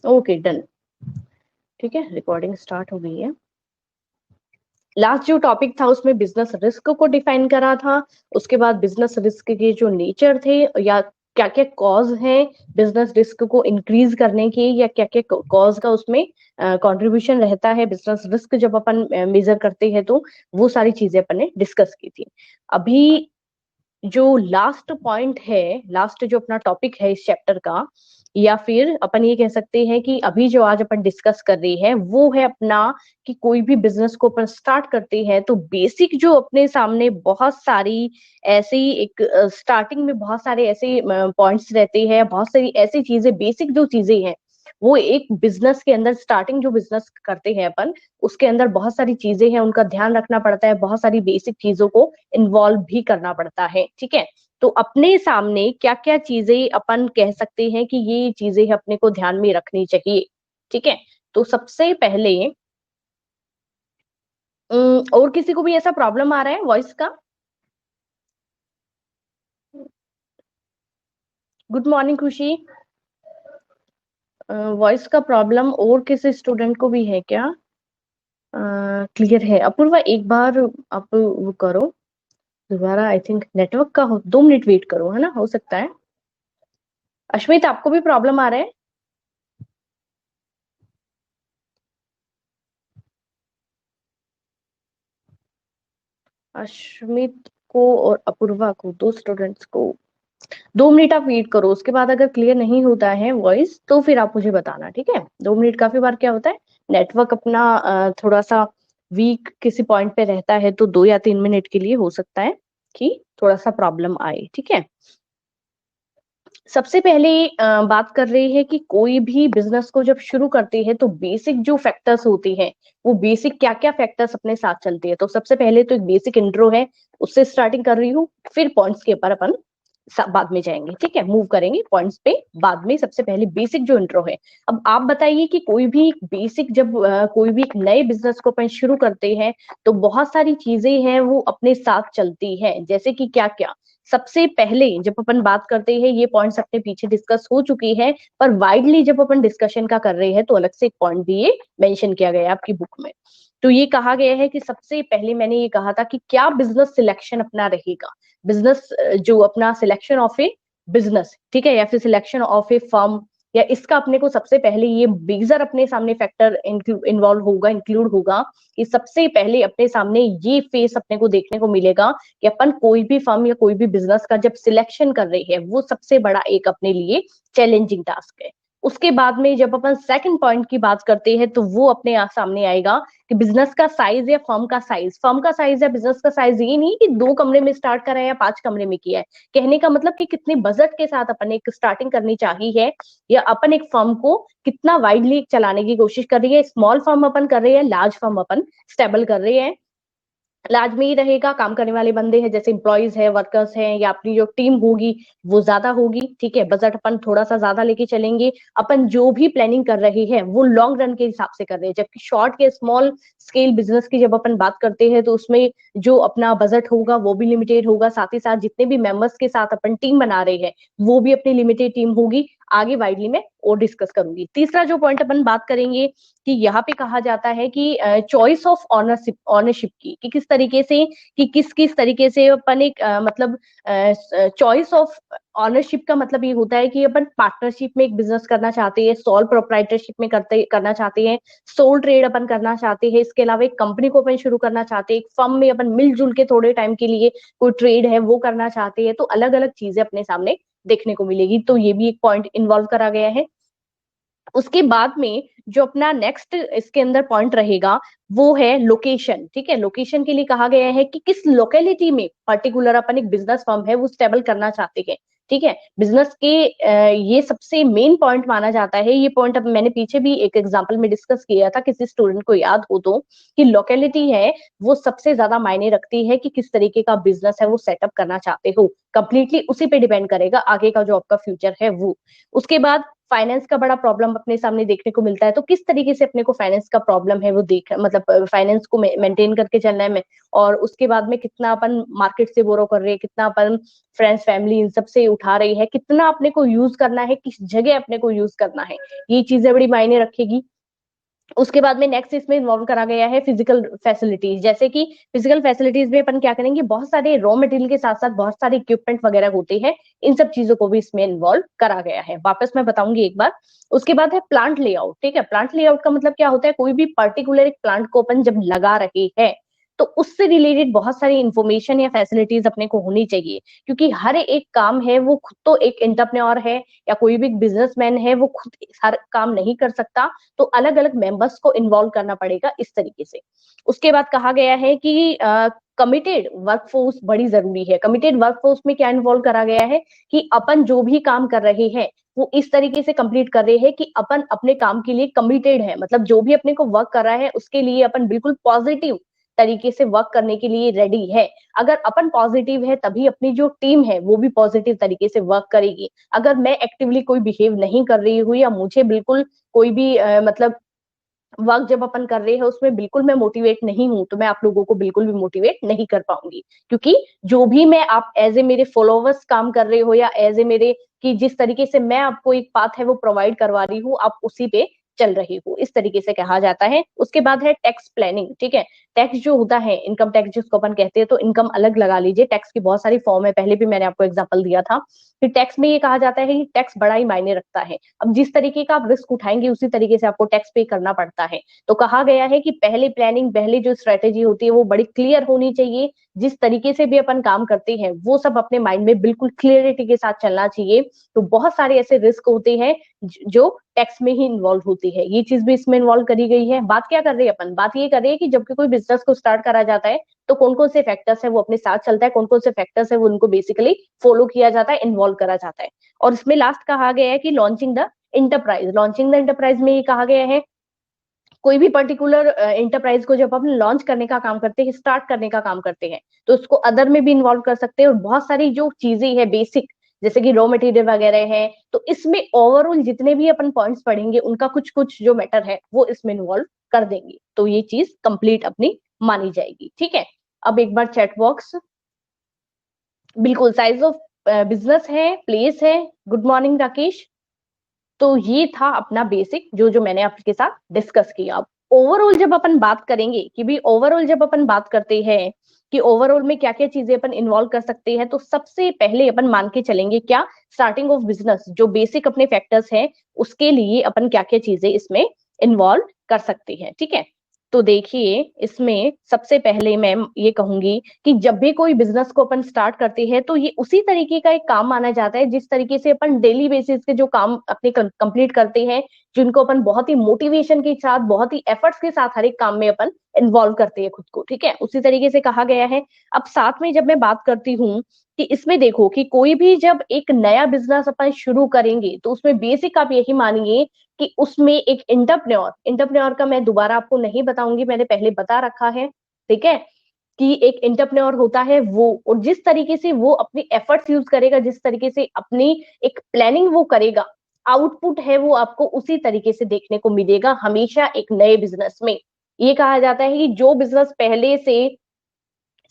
Okay done. ठीक है, recording start हो गई है। लास्ट जो टॉपिक था उसमें बिजनेस रिस्क को डिफाइन करा था। उसके बाद बिजनेस रिस्क के जो नेचर थे या क्या क्या कॉज हैं बिजनेस रिस्क को इंक्रीज करने के, या क्या क्या कॉज का उसमें कंट्रीब्यूशन रहता है बिजनेस रिस्क जब अपन मेजर करते हैं, तो वो सारी चीजें अपन ने डिस्कस की थी। अभी जो लास्ट पॉइंट है, लास्ट जो अपना टॉपिक है इस चैप्टर का, या फिर अपन ये कह सकते हैं कि अभी जो आज अपन डिस्कस कर रहे हैं वो है अपना कि कोई भी बिजनेस को अपन स्टार्ट करते हैं तो बेसिक जो अपने सामने बहुत सारी ऐसी एक स्टार्टिंग में बहुत सारे ऐसे पॉइंट्स रहते हैं, बहुत सारी ऐसी चीजें, बेसिक जो चीजें हैं वो एक बिजनेस के अंदर, स्टार्टिंग जो बिजनेस करते हैं अपन उसके अंदर बहुत सारी चीजें हैं, उनका ध्यान रखना पड़ता है, बहुत सारी बेसिक चीजों को इन्वॉल्व भी करना पड़ता है। ठीक है, तो अपने सामने क्या क्या चीजें अपन कह सकते हैं कि ये चीजें अपने को ध्यान में रखनी चाहिए। ठीक है, तो सबसे पहले और किसी को भी ऐसा प्रॉब्लम आ रहा है वॉइस का? गुड मॉर्निंग खुशी। वॉइस का प्रॉब्लम और किसी स्टूडेंट को भी है क्या? क्लियर है? अपूर्वा एक बार आप वो करो दोबारा, आई थिंक नेटवर्क का हो, 2 मिनट वेट करो, है ना, हो सकता है। अश्मित आपको भी प्रॉब्लम आ रहा है? अश्मित को और अपूर्वा को, 2 स्टूडेंट्स को 2 मिनट आप वेट करो, उसके बाद अगर क्लियर नहीं होता है वॉइस तो फिर आप मुझे बताना। ठीक है, 2 मिनट काफी बार क्या होता है, नेटवर्क अपना थोड़ा सा वीक किसी पॉइंट पे रहता है तो 2 या 3 मिनट के लिए हो सकता है कि थोड़ा सा प्रॉब्लम आए। ठीक है, सबसे पहले बात कर रहे हैं कि कोई भी बिजनेस को जब शुरू करते हैं तो बेसिक जो फैक्टर्स होते हैं वो बेसिक क्या क्या फैक्टर्स अपने साथ चलते हैं। तो सबसे पहले तो एक बेसिक इंट्रो है, उससे स्टार्टिंग कर रही हूँ, फिर पॉइंट्स के ऊपर अपन बाद में जाएंगे। ठीक है, मूव करेंगे पॉइंट्स पे बाद में। सबसे पहले बेसिक जो इंट्रो है, अब आप बताइए कि कोई भी बेसिक जब कोई भी एक नए बिजनेस को अपन शुरू करते हैं तो बहुत सारी चीजें हैं वो अपने साथ चलती है, जैसे कि क्या क्या। सबसे पहले जब अपन बात करते हैं, ये पॉइंट्स अपने पीछे डिस्कस हो चुकी है, पर वाइडली जब अपन डिस्कशन का कर रहे हैं तो अलग से एक पॉइंट भी ये मेंशन किया गया है आपकी बुक में। तो ये कहा गया है कि सबसे पहले मैंने ये कहा था कि क्या बिजनेस सिलेक्शन अपना रहेगा, बिजनेस जो अपना सिलेक्शन ऑफ ए बिजनेस, ठीक है, या फिर सिलेक्शन ऑफ ए फर्म, या इसका अपने को सबसे पहले ये बेजर अपने सामने फैक्टर इन्वॉल्व होगा, इंक्लूड होगा कि सबसे पहले अपने सामने ये फेस अपने को देखने को मिलेगा कि अपन कोई भी फर्म या कोई भी बिजनेस का जब सिलेक्शन कर रहे हैं वो सबसे बड़ा एक अपने लिए चैलेंजिंग टास्क है। उसके बाद में जब अपन सेकंड पॉइंट की बात करते हैं तो वो अपने सामने आएगा कि बिजनेस का साइज या फर्म का साइज। फर्म का साइज या बिजनेस का साइज ये नहीं कि 2 कमरे में स्टार्ट करा है या 5 कमरे में किया है, कहने का मतलब कि कितने बजट के साथ अपन एक स्टार्टिंग करनी चाहिए है, या अपन एक फर्म को कितना वाइडली चलाने की कोशिश कर रही है। स्मॉल फर्म अपन कर रहे हैं, लार्ज फर्म अपन स्टेबल कर रहे हैं। लाज में ही रहेगा, काम करने वाले बंदे हैं जैसे एम्प्लॉयज है, वर्कर्स हैं, या अपनी जो टीम होगी वो ज्यादा होगी। ठीक है, बजट अपन थोड़ा सा ज्यादा लेके चलेंगे। अपन जो भी प्लानिंग कर रहे हैं वो लॉन्ग रन के हिसाब से कर रहे हैं, जबकि शॉर्ट के स्मॉल स्केल बिजनेस की जब अपन बात करते हैं तो उसमें जो अपना बजट होगा वो भी लिमिटेड होगा, साथ ही साथ जितने भी मेंबर्स के साथ अपन टीम बना रहे हैं वो भी अपनी लिमिटेड टीम होगी। आगे वाइडली मैं और डिस्कस करूंगी। तीसरा जो पॉइंट अपन बात करेंगे कि यहाँ पे कहा जाता है कि चॉइस ऑफ ऑनरशिप, ऑनरशिप की कि किस तरीके से, कि किस किस तरीके से अपन एक मतलब चॉइस ऑफ ऑनरशिप का मतलब ये होता है कि अपन पार्टनरशिप में एक बिजनेस करना चाहते हैं, सोल प्रोप्राइटरशिप में करना चाहते हैं, सोल ट्रेड अपन करना चाहते हैं, इसके अलावा एक कंपनी को अपन शुरू करना चाहते हैं, एक फर्म में अपन मिलजुल के थोड़े टाइम के लिए कोई ट्रेड है वो करना चाहते हैं। तो अलग अलग चीजें अपने सामने देखने को मिलेगी, तो ये भी एक पॉइंट इन्वॉल्व करा गया है। उसके बाद में जो अपना नेक्स्ट इसके अंदर पॉइंट रहेगा वो है लोकेशन। ठीक है, लोकेशन के लिए कहा गया है कि किस लोकेलिटी में पर्टिकुलर अपन एक बिजनेस फर्म है वो स्टेबल करना चाहते हैं। ठीक है, बिजनेस के ये सबसे मेन पॉइंट माना जाता है। ये पॉइंट अब मैंने पीछे भी एक एग्जांपल में डिस्कस किया था, किसी स्टूडेंट को याद हो तो, कि लोकेलिटी है वो सबसे ज्यादा मायने रखती है कि किस तरीके का बिजनेस है वो सेटअप करना चाहते हो, कंप्लीटली उसी पे डिपेंड करेगा आगे का जो आपका फ्यूचर है वो। उसके बाद फाइनेंस का बड़ा प्रॉब्लम अपने सामने देखने को मिलता है, तो किस तरीके से अपने को फाइनेंस का प्रॉब्लम है वो देख, मतलब फाइनेंस को मेंटेन करके चलना है, और उसके बाद में कितना अपन मार्केट से बोरो कर रहे हैं, कितना अपन फ्रेंड्स फैमिली इन सब से उठा रही है, कितना अपने को यूज करना है, किस जगह अपने को यूज करना है, ये चीजें बड़ी मायने रखेगी। उसके बाद में नेक्स्ट इसमें इन्वॉल्व करा गया है फिजिकल फैसिलिटीज, जैसे कि फिजिकल फैसिलिटीज में अपन क्या करेंगे, बहुत सारे रॉ मटेरियल के साथ साथ बहुत सारे इक्विपमेंट वगैरह होते हैं, इन सब चीजों को भी इसमें इन्वॉल्व करा गया है, वापस मैं बताऊंगी एक बार। उसके बाद है प्लांट लेआउट। ठीक है, प्लांट लेआउट का मतलब क्या होता है, कोई भी पर्टिकुलर एक प्लांट को अपन जब लगा रहे हैं तो उससे रिलेटेड बहुत सारी इंफॉर्मेशन या फैसिलिटीज अपने को होनी चाहिए, क्योंकि हर एक काम है वो खुद तो एक एंटरप्रेन्योर है या कोई भी बिजनेसमैन है वो खुद हर काम नहीं कर सकता, तो अलग अलग मेंबर्स को इन्वॉल्व करना पड़ेगा इस तरीके से। उसके बाद कहा गया है कि कमिटेड वर्कफोर्स बड़ी जरूरी है। कमिटेड वर्कफोर्स में क्या इन्वॉल्व करा गया है कि अपन जो भी काम कर रहे हैं वो इस तरीके से कंप्लीट कर रहे हैं कि अपन अपने काम के लिए कमिटेड है, मतलब जो भी अपने को वर्क कर रहा है उसके लिए अपन बिल्कुल पॉजिटिव तरीके से वर्क करने के लिए रेडी है। अगर अपन पॉजिटिव है तभी अपनी जो टीम है वो भी पॉजिटिव तरीके से वर्क करेगी। अगर मैं एक्टिवली कोई बिहेव नहीं कर रही हूँ या मुझे बिल्कुल कोई भी मतलब वर्क जब अपन कर रहे हैं उसमें बिल्कुल मैं मोटिवेट नहीं हूं, तो मैं आप लोगों को बिल्कुल भी मोटिवेट नहीं कर पाऊंगी, क्योंकि जो भी मैं आप एज ए मेरे फॉलोवर्स काम कर रहे हो या एज ए मेरे कि जिस तरीके से मैं आपको एक पाथ है वो प्रोवाइड करवा रही हूँ, आप उसी पे चल रही हूँ, इस तरीके से कहा जाता है। उसके बाद है टैक्स प्लानिंग। ठीक है, टैक्स जो होता है, इनकम टैक्स जिसको अपन कहते हैं, तो इनकम अलग लगा लीजिए, टैक्स की बहुत सारी फॉर्म है, पहले भी मैंने आपको एग्जांपल दिया था। फिर टैक्स में ये कहा जाता है कि टैक्स बड़ा ही मायने रखता है। अब जिस तरीके का आप रिस्क उठाएंगे उसी तरीके से आपको टैक्स पे करना पड़ता है। तो कहा गया है कि पहले प्लानिंग, पहले जो स्ट्रेटेजी होती है वो बड़ी क्लियर होनी चाहिए। जिस तरीके से भी अपन काम करते हैं वो सब अपने माइंड में बिल्कुल क्लियरिटी के साथ चलना चाहिए। तो बहुत सारे ऐसे रिस्क होते हैं जो टैक्स में ही इन्वॉल्व होती है, ये चीज भी इसमें इन्वॉल्व करी गई है। बात क्या कर रहे हैं अपन, बात ये कर रहे हैं कि जब कोई बिजनेस को स्टार्ट करा जाता है तो कौन कौन से फैक्टर्स है वो अपने साथ चलता है, कौन कौन से फैक्टर्स है वो उनको बेसिकली फॉलो किया जाता है, इन्वॉल्व करा जाता है। और इसमें लास्ट कहा गया है कि launching the enterprise. Launching the enterprise में ये कहा गया है कोई भी पर्टिकुलर एंटरप्राइज को जब अपन लॉन्च करने का काम करते हैं, स्टार्ट करने का काम करते हैं, तो उसको अदर में भी इन्वॉल्व कर सकते हैं। और बहुत सारी जो चीजें हैं बेसिक, जैसे कि रॉ मटेरियल वगैरह है, तो इसमें ओवरऑल जितने भी अपन पॉइंट्स पढ़ेंगे उनका कुछ कुछ जो मैटर है वो इसमें इन्वॉल्व कर देंगे, तो ये चीज कंप्लीट अपनी मानी जाएगी। ठीक है, अब एक बार चैट बॉक्स, बिल्कुल साइज ऑफ बिजनेस है, प्लेस है। Good morning Rakesh. तो ये था अपना बेसिक जो जो मैंने आपके साथ डिस्कस किया। अब ओवरऑल जब अपन बात करेंगे कि भी ओवरऑल जब अपन बात करते हैं कि ओवरऑल में क्या क्या चीजें अपन इन्वॉल्व कर सकते हैं, तो सबसे पहले अपन मान के चलेंगे क्या, स्टार्टिंग ऑफ बिजनेस जो बेसिक अपने फैक्टर्स हैं उसके लिए अपन क्या क्या चीजें इसमें इन्वॉल्व कर सकते हैं। ठीक है, तो देखिए इसमें सबसे पहले मैं ये कहूंगी कि जब भी कोई बिजनेस को अपन स्टार्ट करते हैं तो ये उसी तरीके का एक काम माना जाता है जिस तरीके से अपन डेली बेसिस के जो काम अपने कंप्लीट करते हैं, जिनको अपन बहुत ही मोटिवेशन के साथ, बहुत ही एफर्ट्स के साथ हर एक काम में अपन इन्वॉल्व करते हैं खुद को। ठीक है, उसी तरीके से कहा गया है। अब साथ में जब मैं बात करती हूँ कि इसमें देखो कि कोई भी जब एक नया बिजनेस अपन शुरू करेंगे तो उसमें बेसिक आप यही मानिए कि उसमें एक इंटरप्रेन्योर, इंटरप्रेन्योर का मैं दोबारा आपको नहीं बताऊंगी, मैंने पहले बता रखा है। ठीक है, कि एक इंटरप्रेन्योर होता है वो, और जिस तरीके से वो अपनी एफर्ट्स यूज करेगा, जिस तरीके से अपनी एक प्लानिंग वो करेगा, आउटपुट है वो आपको उसी तरीके से देखने को मिलेगा हमेशा एक नए बिजनेस में। ये कहा जाता है कि जो बिजनेस पहले से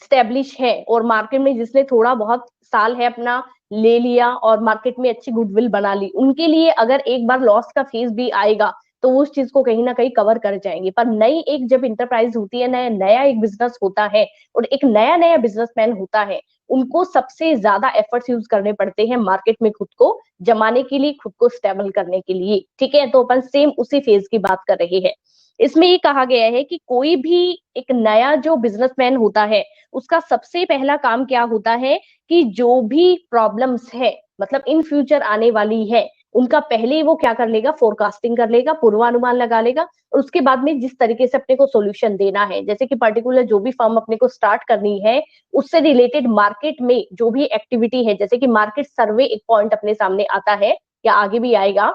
स्टेब्लिश है और मार्केट में जिसने थोड़ा बहुत साल है अपना ले लिया और मार्केट में अच्छी गुडविल बना ली, उनके लिए अगर एक बार लॉस का फेज भी आएगा तो वो उस चीज को कहीं ना कहीं कवर कर जाएंगे। पर नई एक जब इंटरप्राइज होती है, नया नया एक बिजनेस होता है और एक नया नया बिजनेसमैन होता है, उनको सबसे ज्यादा एफर्ट्स यूज करने पड़ते हैं मार्केट में खुद को जमाने के लिए, खुद को स्टेबल करने के लिए। ठीक है, तो अपन सेम उसी फेज की बात कर रहे हैं। इसमें ये कहा गया है कि कोई भी एक नया जो बिजनेसमैन होता है उसका सबसे पहला काम क्या होता है कि जो भी प्रॉब्लम्स है, मतलब इन फ्यूचर आने वाली है, उनका पहले ही वो क्या कर लेगा, फोरकास्टिंग कर लेगा, पूर्वानुमान लगा लेगा, और उसके बाद में जिस तरीके से अपने को सॉल्यूशन देना है, जैसे कि पर्टिकुलर जो भी फर्म अपने को स्टार्ट करनी है उससे रिलेटेड मार्केट में जो भी एक्टिविटी है, जैसे कि मार्केट सर्वे एक पॉइंट अपने सामने आता है या आगे भी आएगा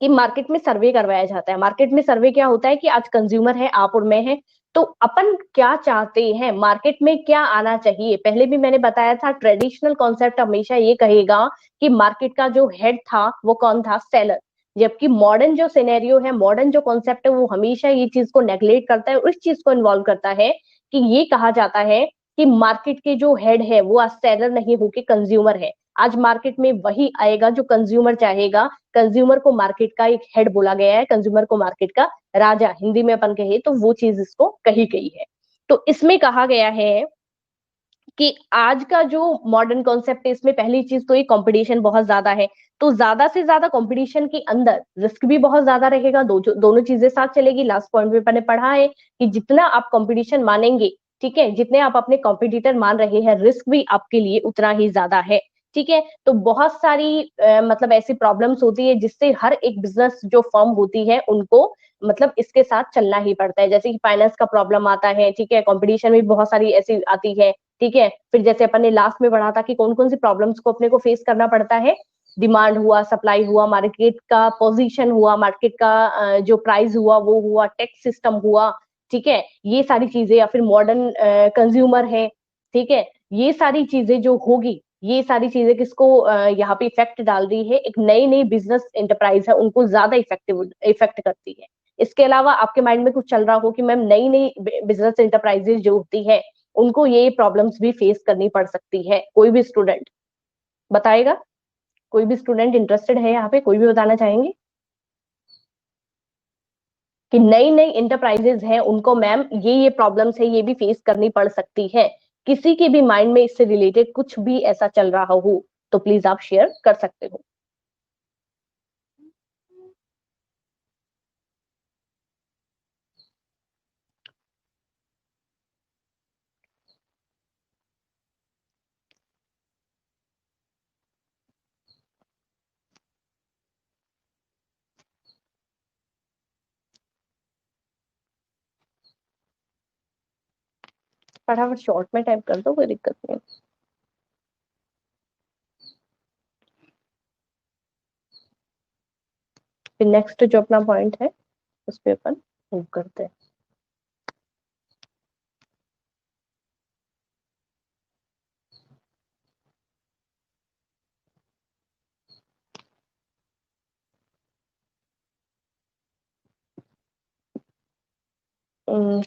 कि मार्केट में सर्वे करवाया जाता है। मार्केट में सर्वे क्या होता है कि आज कंज्यूमर है, आप और मैं है, तो अपन क्या चाहते हैं, मार्केट में क्या आना चाहिए। पहले भी मैंने बताया था, ट्रेडिशनल कॉन्सेप्ट हमेशा ये कहेगा कि मार्केट का जो हेड था वो कौन था, सेलर। जबकि मॉडर्न जो सिनेरियो है, मॉडर्न जो कॉन्सेप्ट है, वो हमेशा ये चीज को नेग्लेक्ट करता है और इस चीज को इन्वॉल्व करता है कि ये कहा जाता है कि मार्केट के जो हेड है वो आज सेलर नहीं होके कंज्यूमर है। आज मार्केट में वही आएगा जो कंज्यूमर चाहेगा। कंज्यूमर को मार्केट का एक हेड बोला गया है, कंज्यूमर को मार्केट का राजा, हिंदी में अपन कहे तो वो चीज इसको कही गई है। तो इसमें कहा गया है कि आज का जो मॉडर्न कॉन्सेप्ट है, इसमें पहली चीज तो ये कंपटीशन बहुत ज्यादा है। तो ज्यादा से ज्यादा कंपटीशन के अंदर रिस्क भी बहुत ज्यादा रहेगा। दोनों चीजें साथ चलेगी। लास्ट पॉइंट में मैंने पढ़ा है कि जितना आप कंपटीशन मानेंगे, ठीक है, जितने आप अपने कॉम्पिटिटर मान रहे हैं, रिस्क भी आपके लिए उतना ही ज्यादा है। ठीक है, तो बहुत सारी मतलब ऐसी प्रॉब्लम्स होती है जिससे हर एक बिजनेस जो फर्म होती है उनको मतलब इसके साथ चलना ही पड़ता है। जैसे कि फाइनेंस का प्रॉब्लम आता है, ठीक है, कंपटीशन भी बहुत सारी ऐसी आती है। ठीक है, फिर जैसे अपन ने लास्ट में पढ़ा था कि कौन कौन सी प्रॉब्लम्स को अपने को फेस करना पड़ता है। डिमांड हुआ, सप्लाई हुआ, मार्केट का पोजीशन हुआ, मार्केट का जो प्राइस हुआ वो हुआ, टैक्स सिस्टम हुआ। ठीक है, ये सारी चीजें, या फिर मॉडर्न कंज्यूमर है। ठीक है, ये सारी चीजें जो होगी, ये सारी चीजें किसको यहाँ पे इफेक्ट डाल रही है, एक नई नई बिजनेस एंटरप्राइज है उनको ज्यादा इफेक्ट करती है। इसके अलावा आपके माइंड में कुछ चल रहा हो कि मैम नई नई बिजनेस एंटरप्राइजेज जो होती है उनको ये प्रॉब्लम्स भी फेस करनी पड़ सकती है, कोई भी स्टूडेंट बताएगा? कोई भी स्टूडेंट इंटरेस्टेड है यहाँ पे, कोई भी बताना चाहेंगे कि नई नई इंटरप्राइजेज हैं उनको मैम ये प्रॉब्लम्स है, ये भी फेस करनी पड़ सकती है। किसी के भी माइंड में इससे रिलेटेड कुछ भी ऐसा चल रहा हो तो प्लीज आप शेयर कर सकते हो। फटाफट शॉर्ट में टाइप कर दो, कोई दिक्कत नहीं। फिर नेक्स्ट जो अपना पॉइंट है उस पर अपन मूव करते हैं।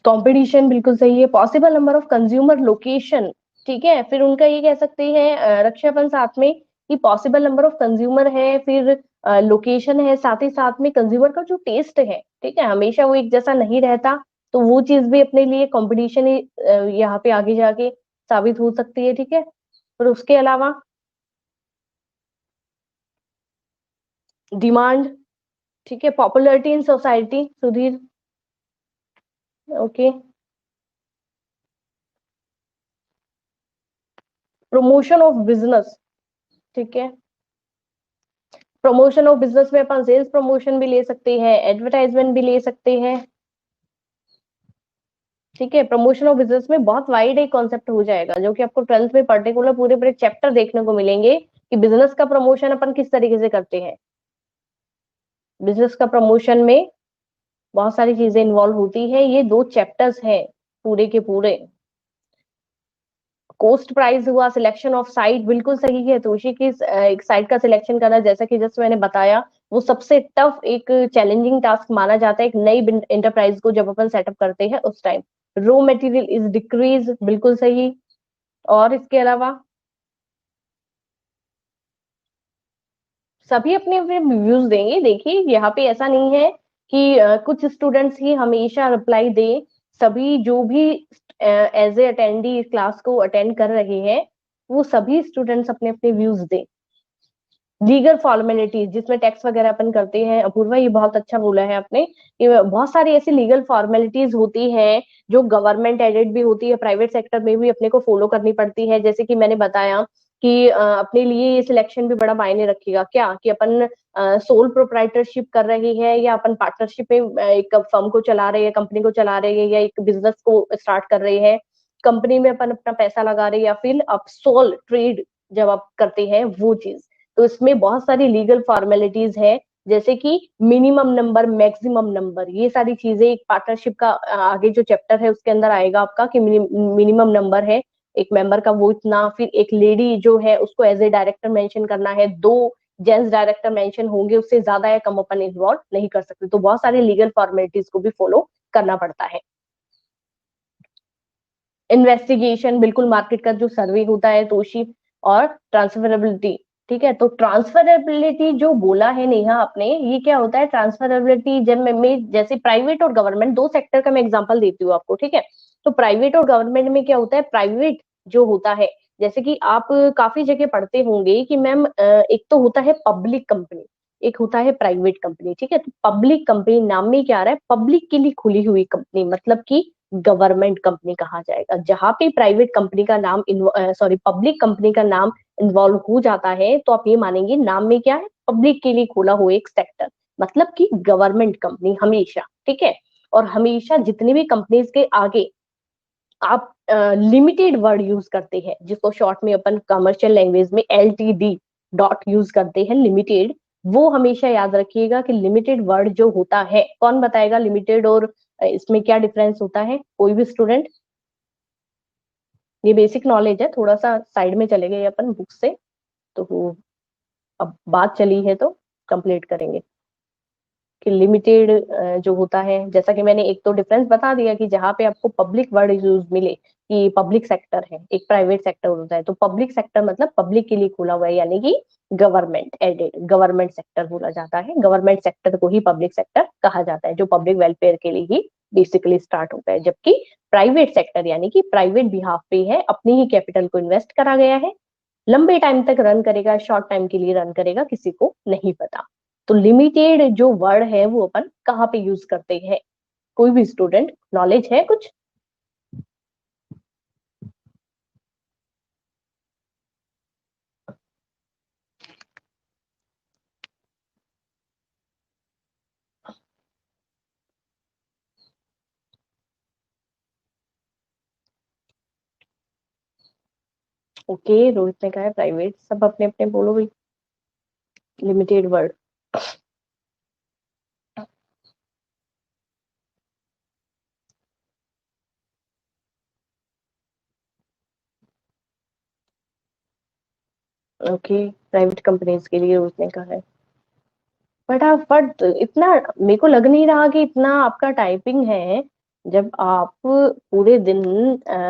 कंपटीशन बिल्कुल सही है। Possible number of consumer location, ठीक है, फिर उनका ये कह सकते हैं रक्षाबंधन साथ में कि पॉसिबल नंबर ऑफ कंज्यूमर है, फिर लोकेशन है, साथ ही साथ में कंज्यूमर का जो टेस्ट है, ठीक है, हमेशा वो एक जैसा नहीं रहता। तो वो चीज भी अपने लिए कंपटीशन ही यहाँ पे आगे जाके साबित हो सकती है। ठीक है, फिर उसके अलावा डिमांड, ठीक है, popularity in society, Sudhir. Okay, promotion of business, ठीक है, प्रमोशन ऑफ बिजनेस में अपन सेल्स प्रमोशन भी ले सकते हैं, एडवर्टाइजमेंट भी ले सकते हैं। ठीक है, प्रमोशन ऑफ बिजनेस में बहुत वाइड एक कॉन्सेप्ट हो जाएगा जो कि आपको 12th में पर्टिकुलर पूरे पूरे चैप्टर देखने को मिलेंगे कि बिजनेस का प्रमोशन अपन किस तरीके से करते हैं। बिजनेस का प्रमोशन में बहुत सारी चीजें इन्वॉल्व होती है। ये 2 चैप्टर्स हैं पूरे के पूरे। कोस्ट प्राइस हुआ, सिलेक्शन ऑफ साइट, बिल्कुल सही है। तो उसी की एक साइट का सिलेक्शन करना, जैसा कि जस्ट मैंने बताया, वो सबसे टफ एक चैलेंजिंग टास्क माना जाता है एक नई एंटरप्राइज को जब अपन सेटअप करते हैं उस time. Raw material is decrease, बिल्कुल सही। और इसके अलावा सभी अपने अपने रिव्यूज देंगे। देखिए यहाँ पे ऐसा नहीं है कि कुछ स्टूडेंट्स ही हमेशा रिप्लाई दे। सभी जो भी एज ए अटेंडी क्लास को अटेंड कर रहे हैं वो सभी स्टूडेंट्स अपने अपने व्यूज दें। लीगल फॉर्मेलिटीज जिसमें टैक्स वगैरह अपन करते हैं, अपूर्वा ये बहुत अच्छा बोला है आपने कि बहुत सारी ऐसी लीगल फॉर्मेलिटीज होती हैं जो गवर्नमेंट एडेड भी होती है, प्राइवेट सेक्टर में भी अपने को फॉलो करनी पड़ती है। जैसे कि मैंने बताया कि अपने लिए ये सिलेक्शन भी बड़ा मायने रखेगा क्या, कि अपन सोल प्रोप्राइटरशिप कर रहे हैं या अपन पार्टनरशिप में एक फर्म को चला रहे हैं, कंपनी को चला रहे हैं, या एक बिजनेस को स्टार्ट कर रहे हैं, कंपनी में अपन अपना पैसा लगा रहे हैं, या फिर आप सोल ट्रेड जब आप करते हैं वो चीज। तो इसमें बहुत सारी लीगल फॉर्मेलिटीज है जैसे कि मिनिमम नंबर, मैक्सिमम नंबर, ये सारी चीजें एक पार्टनरशिप का आगे जो चैप्टर है उसके अंदर आएगा आपका कि मिनिमम नंबर है एक मेंबर का वो इतना, फिर एक लेडी जो है उसको एज ए डायरेक्टर मेंशन करना है, 2 जेंट्स डायरेक्टर मेंशन होंगे, उससे ज्यादा या कम अपन इन्वॉल्व नहीं कर सकते। तो बहुत सारे लीगल फॉर्मेलिटीज को भी फॉलो करना पड़ता है। इन्वेस्टिगेशन, बिल्कुल मार्केट का जो सर्वे होता है तोशी, और ट्रांसफरेबिलिटी। ठीक है, तो ट्रांसफरेबिलिटी जो बोला है नेहा आपने, ये क्या होता है ट्रांसफरेबिलिटी? जब मैं जैसे प्राइवेट और गवर्नमेंट दो सेक्टर का मैं एग्जांपल देती हूँ आपको, ठीक है। तो प्राइवेट और गवर्नमेंट में क्या होता है, प्राइवेट जो होता है, जैसे कि आप काफी जगह पढ़ते होंगे कि मैम एक तो होता है पब्लिक कंपनी, एक होता है प्राइवेट कंपनी, ठीक है। तो पब्लिक कंपनी नाम में क्या आ रहा है, पब्लिक के लिए खुली हुई कंपनी, मतलब कि गवर्नमेंट कंपनी कहा जाएगा। जहां पे प्राइवेट कंपनी का नाम, सॉरी, पब्लिक कंपनी का नाम इन्वॉल्व हो जाता है, तो आप ये मानेंगे नाम में क्या है, पब्लिक के लिए खोला हुआ एक सेक्टर, मतलब कि गवर्नमेंट कंपनी हमेशा, ठीक है। और हमेशा जितनी भी कंपनीज के आगे आप लिमिटेड वर्ड यूज करते हैं, जिसको शॉर्ट में अपन कमर्शियल लैंग्वेज में LTD डॉट यूज करते हैं, लिमिटेड, वो हमेशा याद रखिएगा कि लिमिटेड वर्ड जो होता है, कौन बताएगा लिमिटेड और इसमें क्या डिफरेंस होता है, कोई भी स्टूडेंट? ये बेसिक नॉलेज है, थोड़ा सा साइड में चले गए अपन बुक से, तो अब बात चली है तो कंप्लीट करेंगे कि लिमिटेड जो होता है, जैसा कि मैंने एक तो डिफरेंस बता दिया कि जहाँ पे आपको पब्लिक वर्ड यूज मिले कि पब्लिक सेक्टर है, एक प्राइवेट सेक्टर होता है, तो पब्लिक सेक्टर मतलब पब्लिक के लिए खुला हुआ है, यानी कि गवर्नमेंट एडेड, गवर्नमेंट सेक्टर बोला जाता है। गवर्नमेंट सेक्टर को ही पब्लिक सेक्टर कहा जाता है, जो पब्लिक वेलफेयर के लिए ही बेसिकली स्टार्ट होता है। जबकि प्राइवेट सेक्टर यानी कि प्राइवेट बिहाफ पे है, अपनी ही कैपिटल को इन्वेस्ट करा गया है, लंबे टाइम तक रन करेगा, शॉर्ट टाइम के लिए रन करेगा, किसी को नहीं पता। तो लिमिटेड जो वर्ड है वो अपन कहाँ पे यूज करते हैं, कोई भी स्टूडेंट नॉलेज है कुछ? ओके, रोहित ने कहा है प्राइवेट, सब अपने अपने बोलो भाई। Limited word, okay, private companies के लिए रोहित ने कहा है। फटाफट, इतना मेरे को लग नहीं रहा कि इतना आपका टाइपिंग है। जब आप पूरे दिन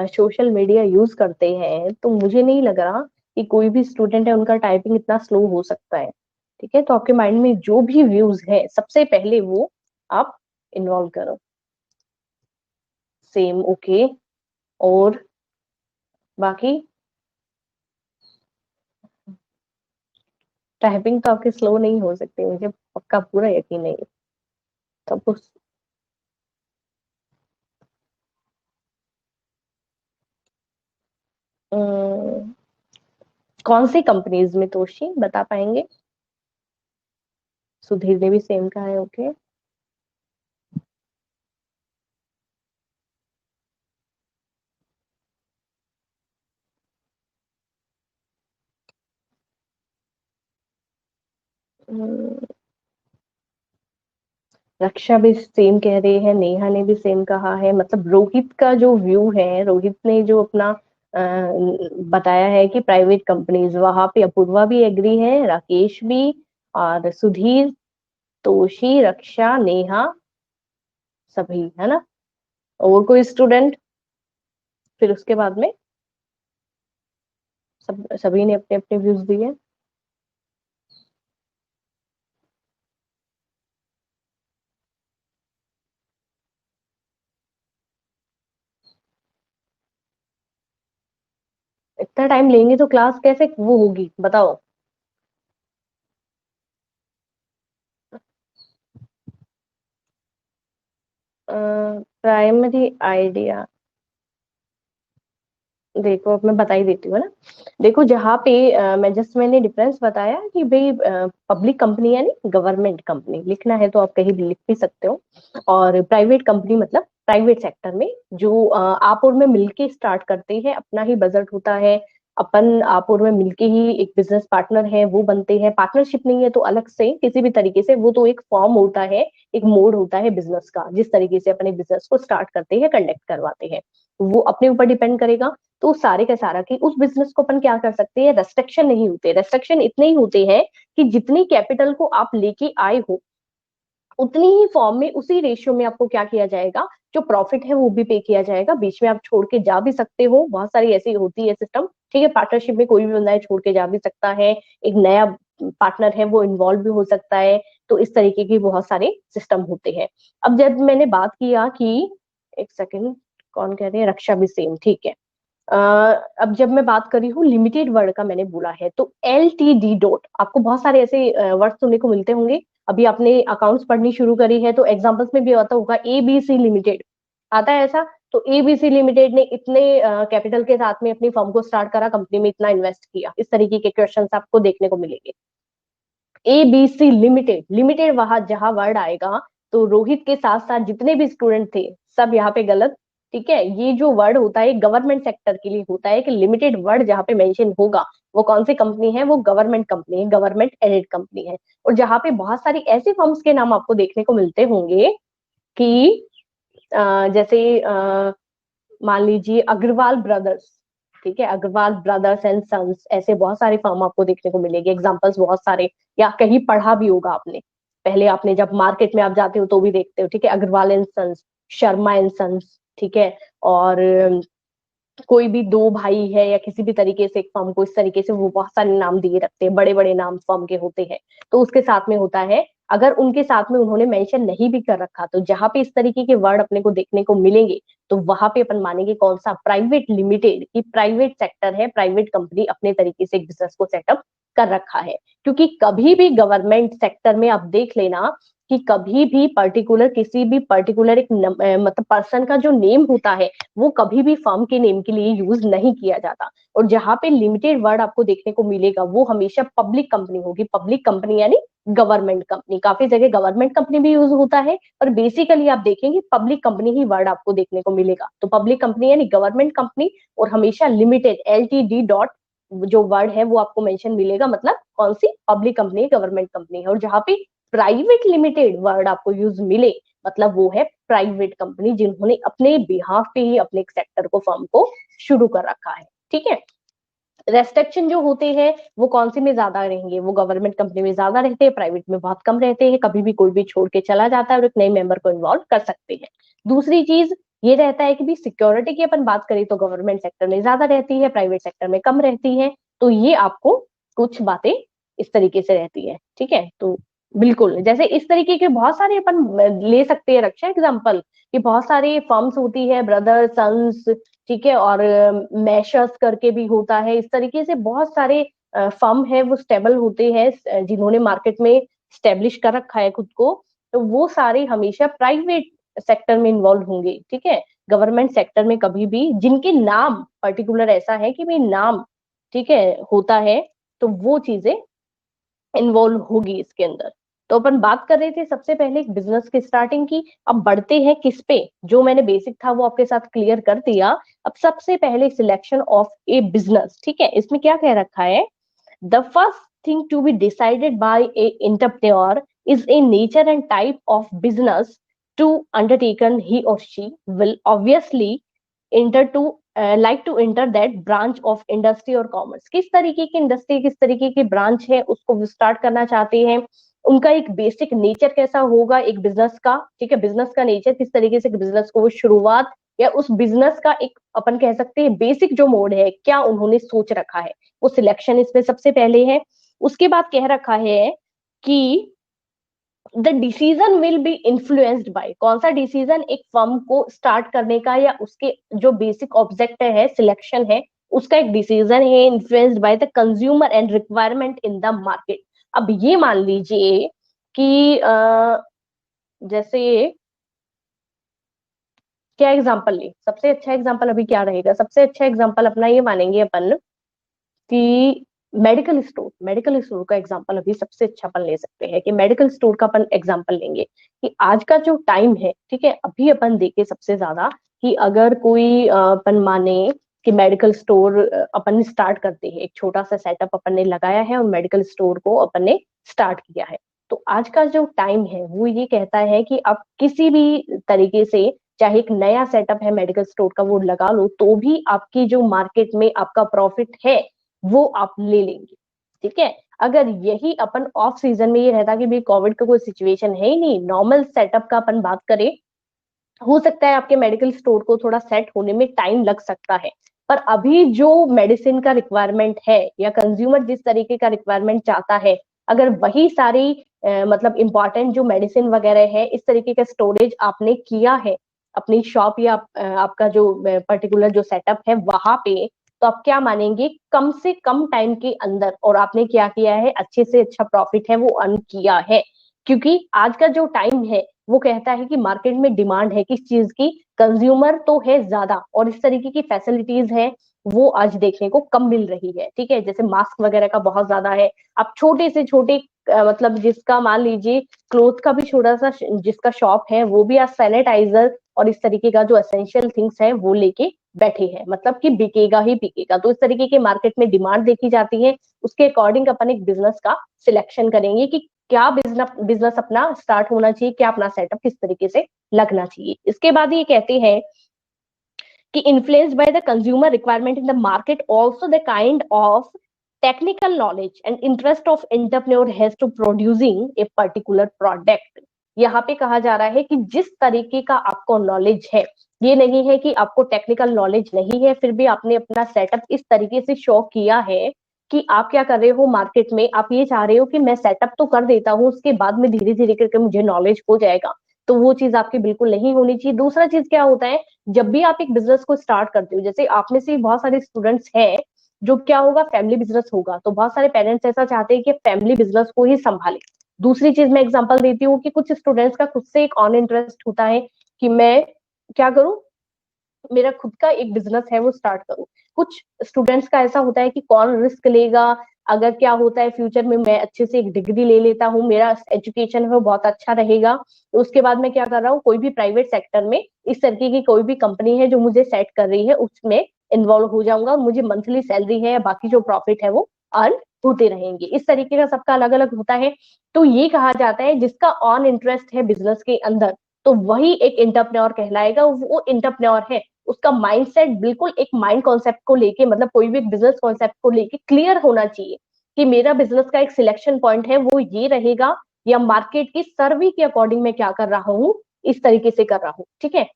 सोशल मीडिया यूज करते हैं, तो मुझे नहीं लग रहा कि कोई भी स्टूडेंट है उनका टाइपिंग इतना स्लो हो सकता है। ठीक है, तो आपके माइंड में जो भी व्यूज है सबसे पहले वो आप इन्वॉल्व करो। Same, okay. और बाकी टाइपिंग तो आपकी स्लो नहीं हो सकती, मुझे पक्का पूरा यकीन है। सब कुछ अम, कौन सी कंपनीज में तोशी बता पाएंगे? सुधीर ने भी सेम कहा है, ओके। रक्षा भी सेम कह रही है, नेहा ने भी सेम कहा है। मतलब रोहित का जो व्यू है, रोहित ने जो अपना बताया है कि प्राइवेट कंपनीज, वहां पे अपूर्वा भी एग्री है, राकेश भी, और सुधीर, तोशी, रक्षा, नेहा, सभी, है ना? और कोई स्टूडेंट? फिर उसके बाद में सभी ने अपने अपने व्यूज दिए। इतना टाइम लेंगे तो क्लास कैसे वो होगी बताओ? प्राइमरी आइडिया, देखो अब मैं बता ही देती हूँ, है ना। देखो जहाँ पे मैंने डिफरेंस बताया कि भाई पब्लिक कंपनी यानी गवर्नमेंट कंपनी लिखना है तो आप कहीं भी लिख भी सकते हो, और प्राइवेट कंपनी मतलब प्राइवेट सेक्टर में जो आप और मैं मिलके स्टार्ट करते हैं, अपना ही बजट होता है, अपन आप और मैं मिलके ही एक बिजनेस पार्टनर है वो बनते हैं, पार्टनरशिप नहीं है तो अलग से किसी भी तरीके से, वो तो एक फॉर्म होता है, एक मोड होता है बिजनेस का, जिस तरीके से अपने बिजनेस को स्टार्ट करते हैं, कंडक्ट करवाते हैं, वो अपने ऊपर डिपेंड करेगा। तो सारे का सारा कि उस बिजनेस को अपन क्या कर सकते हैं, रेस्ट्रिक्शन नहीं होते, रेस्ट्रिक्शन इतने ही होते हैं कि जितनी कैपिटल को आप लेके आए हो उतनी ही फॉर्म में, उसी रेशियो में आपको क्या किया जाएगा, जो प्रॉफिट है वो भी पे किया जाएगा। बीच में आप छोड़ के जा भी सकते हो, बहुत सारी ऐसी होती है सिस्टम, ठीक है। पार्टनरशिप में कोई भी बंदा है छोड़ के जा भी सकता है, एक नया पार्टनर है वो इन्वॉल्व भी हो सकता है। तो इस तरीके की बहुत सारे सिस्टम होते हैं। अब जब मैंने बात किया कि, एक सेकेंड, कौन कह रहे हैं, रक्षा भी सेम, ठीक है। अब जब मैं बात कर रही हूँ लिमिटेड वर्ड का, मैंने बोला है तो LTD डॉट, आपको बहुत सारे ऐसे वर्ड सुनने को मिलते होंगे। अभी आपने अकाउंट्स पढ़नी शुरू करी है तो एग्जाम्पल्स में भी आता होगा ABC लिमिटेड, आता है ऐसा। तो ABC लिमिटेड ने इतने कैपिटल के साथ में अपनी फर्म को स्टार्ट करा, कंपनी में इतना इन्वेस्ट किया, इस तरीके के क्वेश्चन आपको देखने को मिलेंगे। ABC लिमिटेड, लिमिटेड वहां जहां वर्ड आएगा तो रोहित के साथ साथ जितने भी स्टूडेंट थे सब यहाँ पे गलत, ठीक है। ये जो वर्ड होता है गवर्नमेंट सेक्टर के लिए होता है कि लिमिटेड वर्ड जहाँ पे मेंशन होगा वो कौन सी कंपनी है, वो गवर्नमेंट कंपनी है, गवर्नमेंट एडेड कंपनी है। और जहाँ पे बहुत सारी ऐसी फर्म्स के नाम आपको देखने को मिलते होंगे कि जैसे मान लीजिए अग्रवाल ब्रदर्स, ठीक है, अग्रवाल ब्रदर्स एंड सन्स, ऐसे बहुत सारे फर्म आपको देखने को मिलेंगे, एग्जांपल्स बहुत सारे, या कहीं पढ़ा भी होगा आपने, पहले आपने जब मार्केट में आप जाते हो तो भी देखते हो, ठीक है, Agarwal and sons, Sharma and sons, ठीक है। और कोई भी दो भाई है या किसी भी तरीके से एक फर्म को इस तरीके से वो बहुत सारे नाम दिए रखते हैं, बड़े बड़े नाम फर्म के होते हैं। तो उसके साथ में होता है, अगर उनके साथ में उन्होंने मेंशन नहीं भी कर रखा तो जहां पे इस तरीके के वर्ड अपने को देखने को मिलेंगे तो वहां पे अपन मानेंगे कौन सा, प्राइवेट लिमिटेड, की प्राइवेट सेक्टर है, प्राइवेट कंपनी अपने तरीके से एक बिजनेस को सेटअप कर रखा है। क्योंकि कभी भी गवर्नमेंट सेक्टर में आप देख लेना कि कभी भी पर्टिकुलर, किसी भी पर्टिकुलर एक मतलब पर्सन का जो नेम होता है वो कभी भी फर्म के नेम के लिए यूज नहीं किया जाता। और जहां पे लिमिटेड वर्ड आपको देखने को मिलेगा वो हमेशा पब्लिक कंपनी होगी, पब्लिक कंपनी यानी गवर्नमेंट कंपनी। काफी जगह गवर्नमेंट कंपनी भी यूज होता है पर बेसिकली आप देखेंगे पब्लिक कंपनी ही वर्ड आपको देखने को मिलेगा। तो पब्लिक कंपनी यानी गवर्नमेंट कंपनी, और हमेशा लिमिटेड LTD डॉट जो वर्ड है वो आपको मेंशन मिलेगा, मतलब कौन सी पब्लिक कंपनी, गवर्नमेंट कंपनी है। और जहां पे प्राइवेट लिमिटेड वर्ड आपको यूज मिले मतलब वो है प्राइवेट कंपनी जिन्होंने अपने बिहाफ पे ही अपने एक सेक्टर को, फर्म को शुरू कर रखा है, ठीक है। रेस्ट्रिक्शन जो होते हैं वो कौन सी में ज्यादा रहेंगे, वो गवर्नमेंट कंपनी में ज्यादा रहते हैं, प्राइवेट में बहुत कम रहते हैं। कभी भी कोई भी छोड़ के चला जाता है और एक नए मेंबर को इन्वॉल्व कर सकते हैं। दूसरी चीज ये रहता है कि भी सिक्योरिटी की अपन बात करें तो गवर्नमेंट सेक्टर में ज्यादा रहती है, प्राइवेट सेक्टर में कम रहती है। तो ये आपको कुछ बातें इस तरीके से रहती है, ठीक है। तो बिल्कुल जैसे इस तरीके के बहुत सारे अपन ले सकते हैं रक्षा एग्जाम्पल, कि बहुत सारी फर्म्स होती है, ब्रदर सन्स, ठीक है, और मैशर्स करके भी होता है। इस तरीके से बहुत सारे फर्म है वो स्टेबल होते हैं जिन्होंने मार्केट में स्टेब्लिश कर रखा है खुद को। तो वो सारे हमेशा प्राइवेट सेक्टर में इन्वॉल्व होंगे, ठीक है। गवर्नमेंट सेक्टर में कभी भी, जिनके नाम पर्टिकुलर ऐसा है कि भाई नाम, ठीक है, होता है, तो वो चीजें इन्वॉल्व होगी इसके अंदर। तो अपन बात कर रहे थे सबसे पहले एक बिजनेस की स्टार्टिंग की। अब बढ़ते हैं किस पे, जो मैंने बेसिक था वो आपके साथ क्लियर कर दिया। अब सबसे पहले सिलेक्शन ऑफ ए बिजनेस, ठीक है। इसमें क्या कह रखा है, the first thing to be decided by a entrepreneur is a nature and type of business to undertaken. He or she will obviously enter to like to enter that branch of industry और commerce। किस तरीके की industry, किस तरीके की branch है उसको start करना चाहते हैं, उनका एक बेसिक नेचर कैसा होगा एक बिजनेस का, ठीक है। बिजनेस का नेचर किस तरीके से बिजनेस को वो शुरुआत या उस बिजनेस का एक अपन कह सकते हैं बेसिक जो मोड है, क्या उन्होंने सोच रखा है, वो सिलेक्शन इसमें सबसे पहले है। उसके बाद कह रखा है कि the decision will be influenced by, कौन सा डिसीजन, एक फर्म को स्टार्ट करने का या उसके जो बेसिक ऑब्जेक्ट है, सिलेक्शन है, उसका एक डिसीजन है influenced by the consumer and requirement in the market. अब ये मान लीजिए कि जैसे क्या एग्जांपल ले, सबसे अच्छा एग्जांपल अभी क्या रहेगा, सबसे अच्छा एग्जांपल अपना ये मानेंगे अपन कि मेडिकल स्टोर, मेडिकल स्टोर का एग्जांपल अभी सबसे अच्छा अपन ले सकते हैं कि मेडिकल स्टोर का अपन एग्जांपल लेंगे कि आज का जो टाइम है, ठीक है, अभी अपन देखे सबसे ज्यादा कि अगर कोई अपन माने कि मेडिकल स्टोर अपन स्टार्ट करते हैं, एक छोटा सा सेटअप अपन ने लगाया है और मेडिकल स्टोर को अपन ने स्टार्ट किया है। तो आज का जो टाइम है वो ये कहता है कि आप किसी भी तरीके से, चाहे एक नया सेटअप है मेडिकल स्टोर का वो लगा लो, तो भी आपकी जो मार्केट में आपका प्रॉफिट है वो आप ले लेंगे। ठीक है, अगर यही अपन ऑफ सीजन में ये रहता कि भाई कोविड का कोई सिचुएशन है ही नहीं, नॉर्मल सेटअप का अपन बात करें, हो सकता है आपके मेडिकल स्टोर को थोड़ा सेट होने में टाइम लग सकता है, पर अभी जो मेडिसिन का रिक्वायरमेंट है या कंज्यूमर जिस तरीके का रिक्वायरमेंट चाहता है, अगर वही सारी मतलब इंपॉर्टेंट जो मेडिसिन वगैरह है इस तरीके का स्टोरेज आपने किया है अपनी शॉप या आपका जो पर्टिकुलर जो सेटअप है वहां पे, तो आप क्या मानेंगे, कम से कम टाइम के अंदर, और आपने क्या किया है, अच्छे से अच्छा प्रॉफिट है वो अर्न किया है। क्योंकि आज का जो टाइम है वो कहता है कि मार्केट में डिमांड है किस चीज की, कंज्यूमर तो है ज्यादा और इस तरीके की फैसिलिटीज है वो आज देखने को कम मिल रही है। ठीक है, जैसे मास्क वगैरह का बहुत ज्यादा है, अब छोटे से छोटे मतलब जिसका मान लीजिए क्लोथ का भी छोटा सा जिसका शॉप है वो भी आज सैनिटाइजर और इस तरीके का जो एसेंशियल थिंग्स है वो लेके बैठे हैं, मतलब कि बिकेगा ही बिकेगा। तो इस तरीके के मार्केट में डिमांड देखी जाती है, उसके अकॉर्डिंग अपन एक बिजनेस का सिलेक्शन करेंगे कि क्या बिजनेस अपना स्टार्ट होना चाहिए, क्या अपना सेटअप किस तरीके से लगना चाहिए। इसके बाद ये कहते हैं कि influenced by the consumer requirement in the market also the kind of technical knowledge and interest of entrepreneur has to producing a particular product। यहाँ पे कहा जा रहा है कि जिस तरीके का आपको नॉलेज है, ये नहीं है कि आपको टेक्निकल नॉलेज नहीं है फिर भी आपने अपना सेटअप इस तरीके से शो किया है कि आप क्या कर रहे हो मार्केट में, आप ये चाह रहे हो कि मैं सेटअप तो कर देता हूँ उसके बाद में धीरे धीरे करके मुझे नॉलेज हो जाएगा, तो वो चीज आपकी बिल्कुल नहीं होनी चाहिए। दूसरा चीज क्या होता है, जब भी आप एक बिजनेस को स्टार्ट करते हो, जैसे आप में से बहुत सारे स्टूडेंट्स हैं जो क्या होगा फैमिली बिजनेस होगा, तो बहुत सारे पेरेंट्स ऐसा चाहते हैं कि फैमिली बिजनेस को ही संभाले। दूसरी चीज मैं एग्जांपल देती हूँ कि कुछ स्टूडेंट्स का खुद से एक ऑन इंटरेस्ट होता है कि मैं क्या करूं, मेरा खुद का एक बिजनेस है वो स्टार्ट करूं। कुछ स्टूडेंट्स का ऐसा होता है कि कौन रिस्क लेगा, अगर क्या होता है फ्यूचर में मैं अच्छे से एक डिग्री ले लेता हूँ, मेरा एजुकेशन है वो बहुत अच्छा रहेगा, तो उसके बाद मैं क्या कर रहा हूँ, कोई भी प्राइवेट सेक्टर में इस तरीके की कोई भी कंपनी है जो मुझे सेट कर रही है उसमें इन्वॉल्व हो जाऊंगा और मुझे मंथली सैलरी है या बाकी जो प्रॉफिट है वो अर्न होते रहेंगे। इस तरीके का सबका अलग अलग होता है। तो ये कहा जाता है जिसका ऑन इंटरेस्ट है बिजनेस के अंदर, तो वही एक एंटरप्रेन्योर कहलाएगा। वो एंटरप्रेन्योर है, उसका माइंडसेट बिल्कुल एक माइंड कॉन्सेप्ट को लेके, मतलब कोई भी बिजनेस कॉन्सेप्ट को लेके क्लियर होना चाहिए कि मेरा बिजनेस का एक सिलेक्शन पॉइंट है वो ये रहेगा, या मार्केट की सर्वे के अकॉर्डिंग मैं क्या कर रहा हूँ इस तरीके से कर रहा हूँ। ठीक है,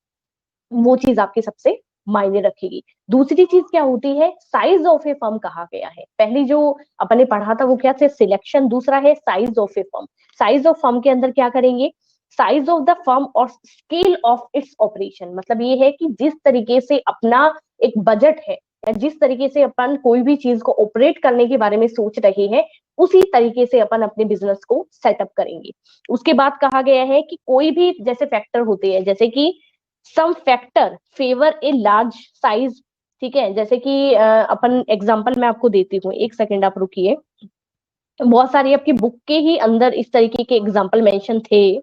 वो चीज आपकी सबसे मायने रखेगी। दूसरी चीज क्या होती है, साइज ऑफ ए फर्म कहा गया है। पहली जो अपने पढ़ा था वो क्या था, सिलेक्शन, दूसरा है size of A firm. Size of firm के अंदर क्या करेंगे, साइज ऑफ द फर्म और स्केल ऑफ इट्स ऑपरेशन, मतलब ये है कि जिस तरीके से अपना एक बजट है या जिस तरीके से अपन कोई भी चीज को ऑपरेट करने के बारे में सोच रहे हैं उसी तरीके से अपन अपने बिजनेस को सेटअप करेंगे। उसके बाद कहा गया है कि कोई भी जैसे फैक्टर होते हैं, जैसे कि some factor favour a large size. ठीक है, जैसे कि अपन एग्जांपल मैं आपको देती हूँ, एक सेकंड आप रुकिए। बहुत सारी आपकी बुक के ही अंदर इस तरीके के एग्जांपल मेंशन थे।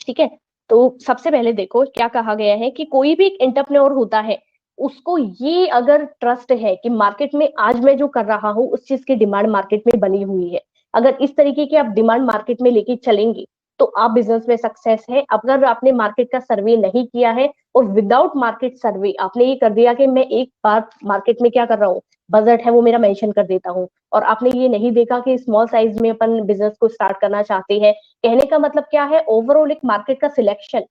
ठीक है, तो सबसे पहले देखो क्या कहा गया है कि कोई भी एक एंटरप्रेन्योर होता है उसको ये अगर ट्रस्ट है कि मार्केट में आज मैं जो कर रहा हूँ उस चीज की डिमांड मार्केट में बनी हुई है, अगर इस तरीके की आप डिमांड मार्केट में लेके चलेंगे तो आप बिजनेस में सक्सेस है। अगर आपने मार्केट का सर्वे नहीं किया है और विदाउट मार्केट सर्वे आपने ये कर दिया कि मैं एक बार मार्केट में क्या कर रहा हूँ, बजट है वो मेरा मेंशन कर देता हूँ, और आपने ये नहीं देखा कि स्मॉल साइज में अपन बिजनेस को स्टार्ट करना चाहते हैं, कहने का मतलब क्या है, ओवरऑल एक मार्केट का सिलेक्शन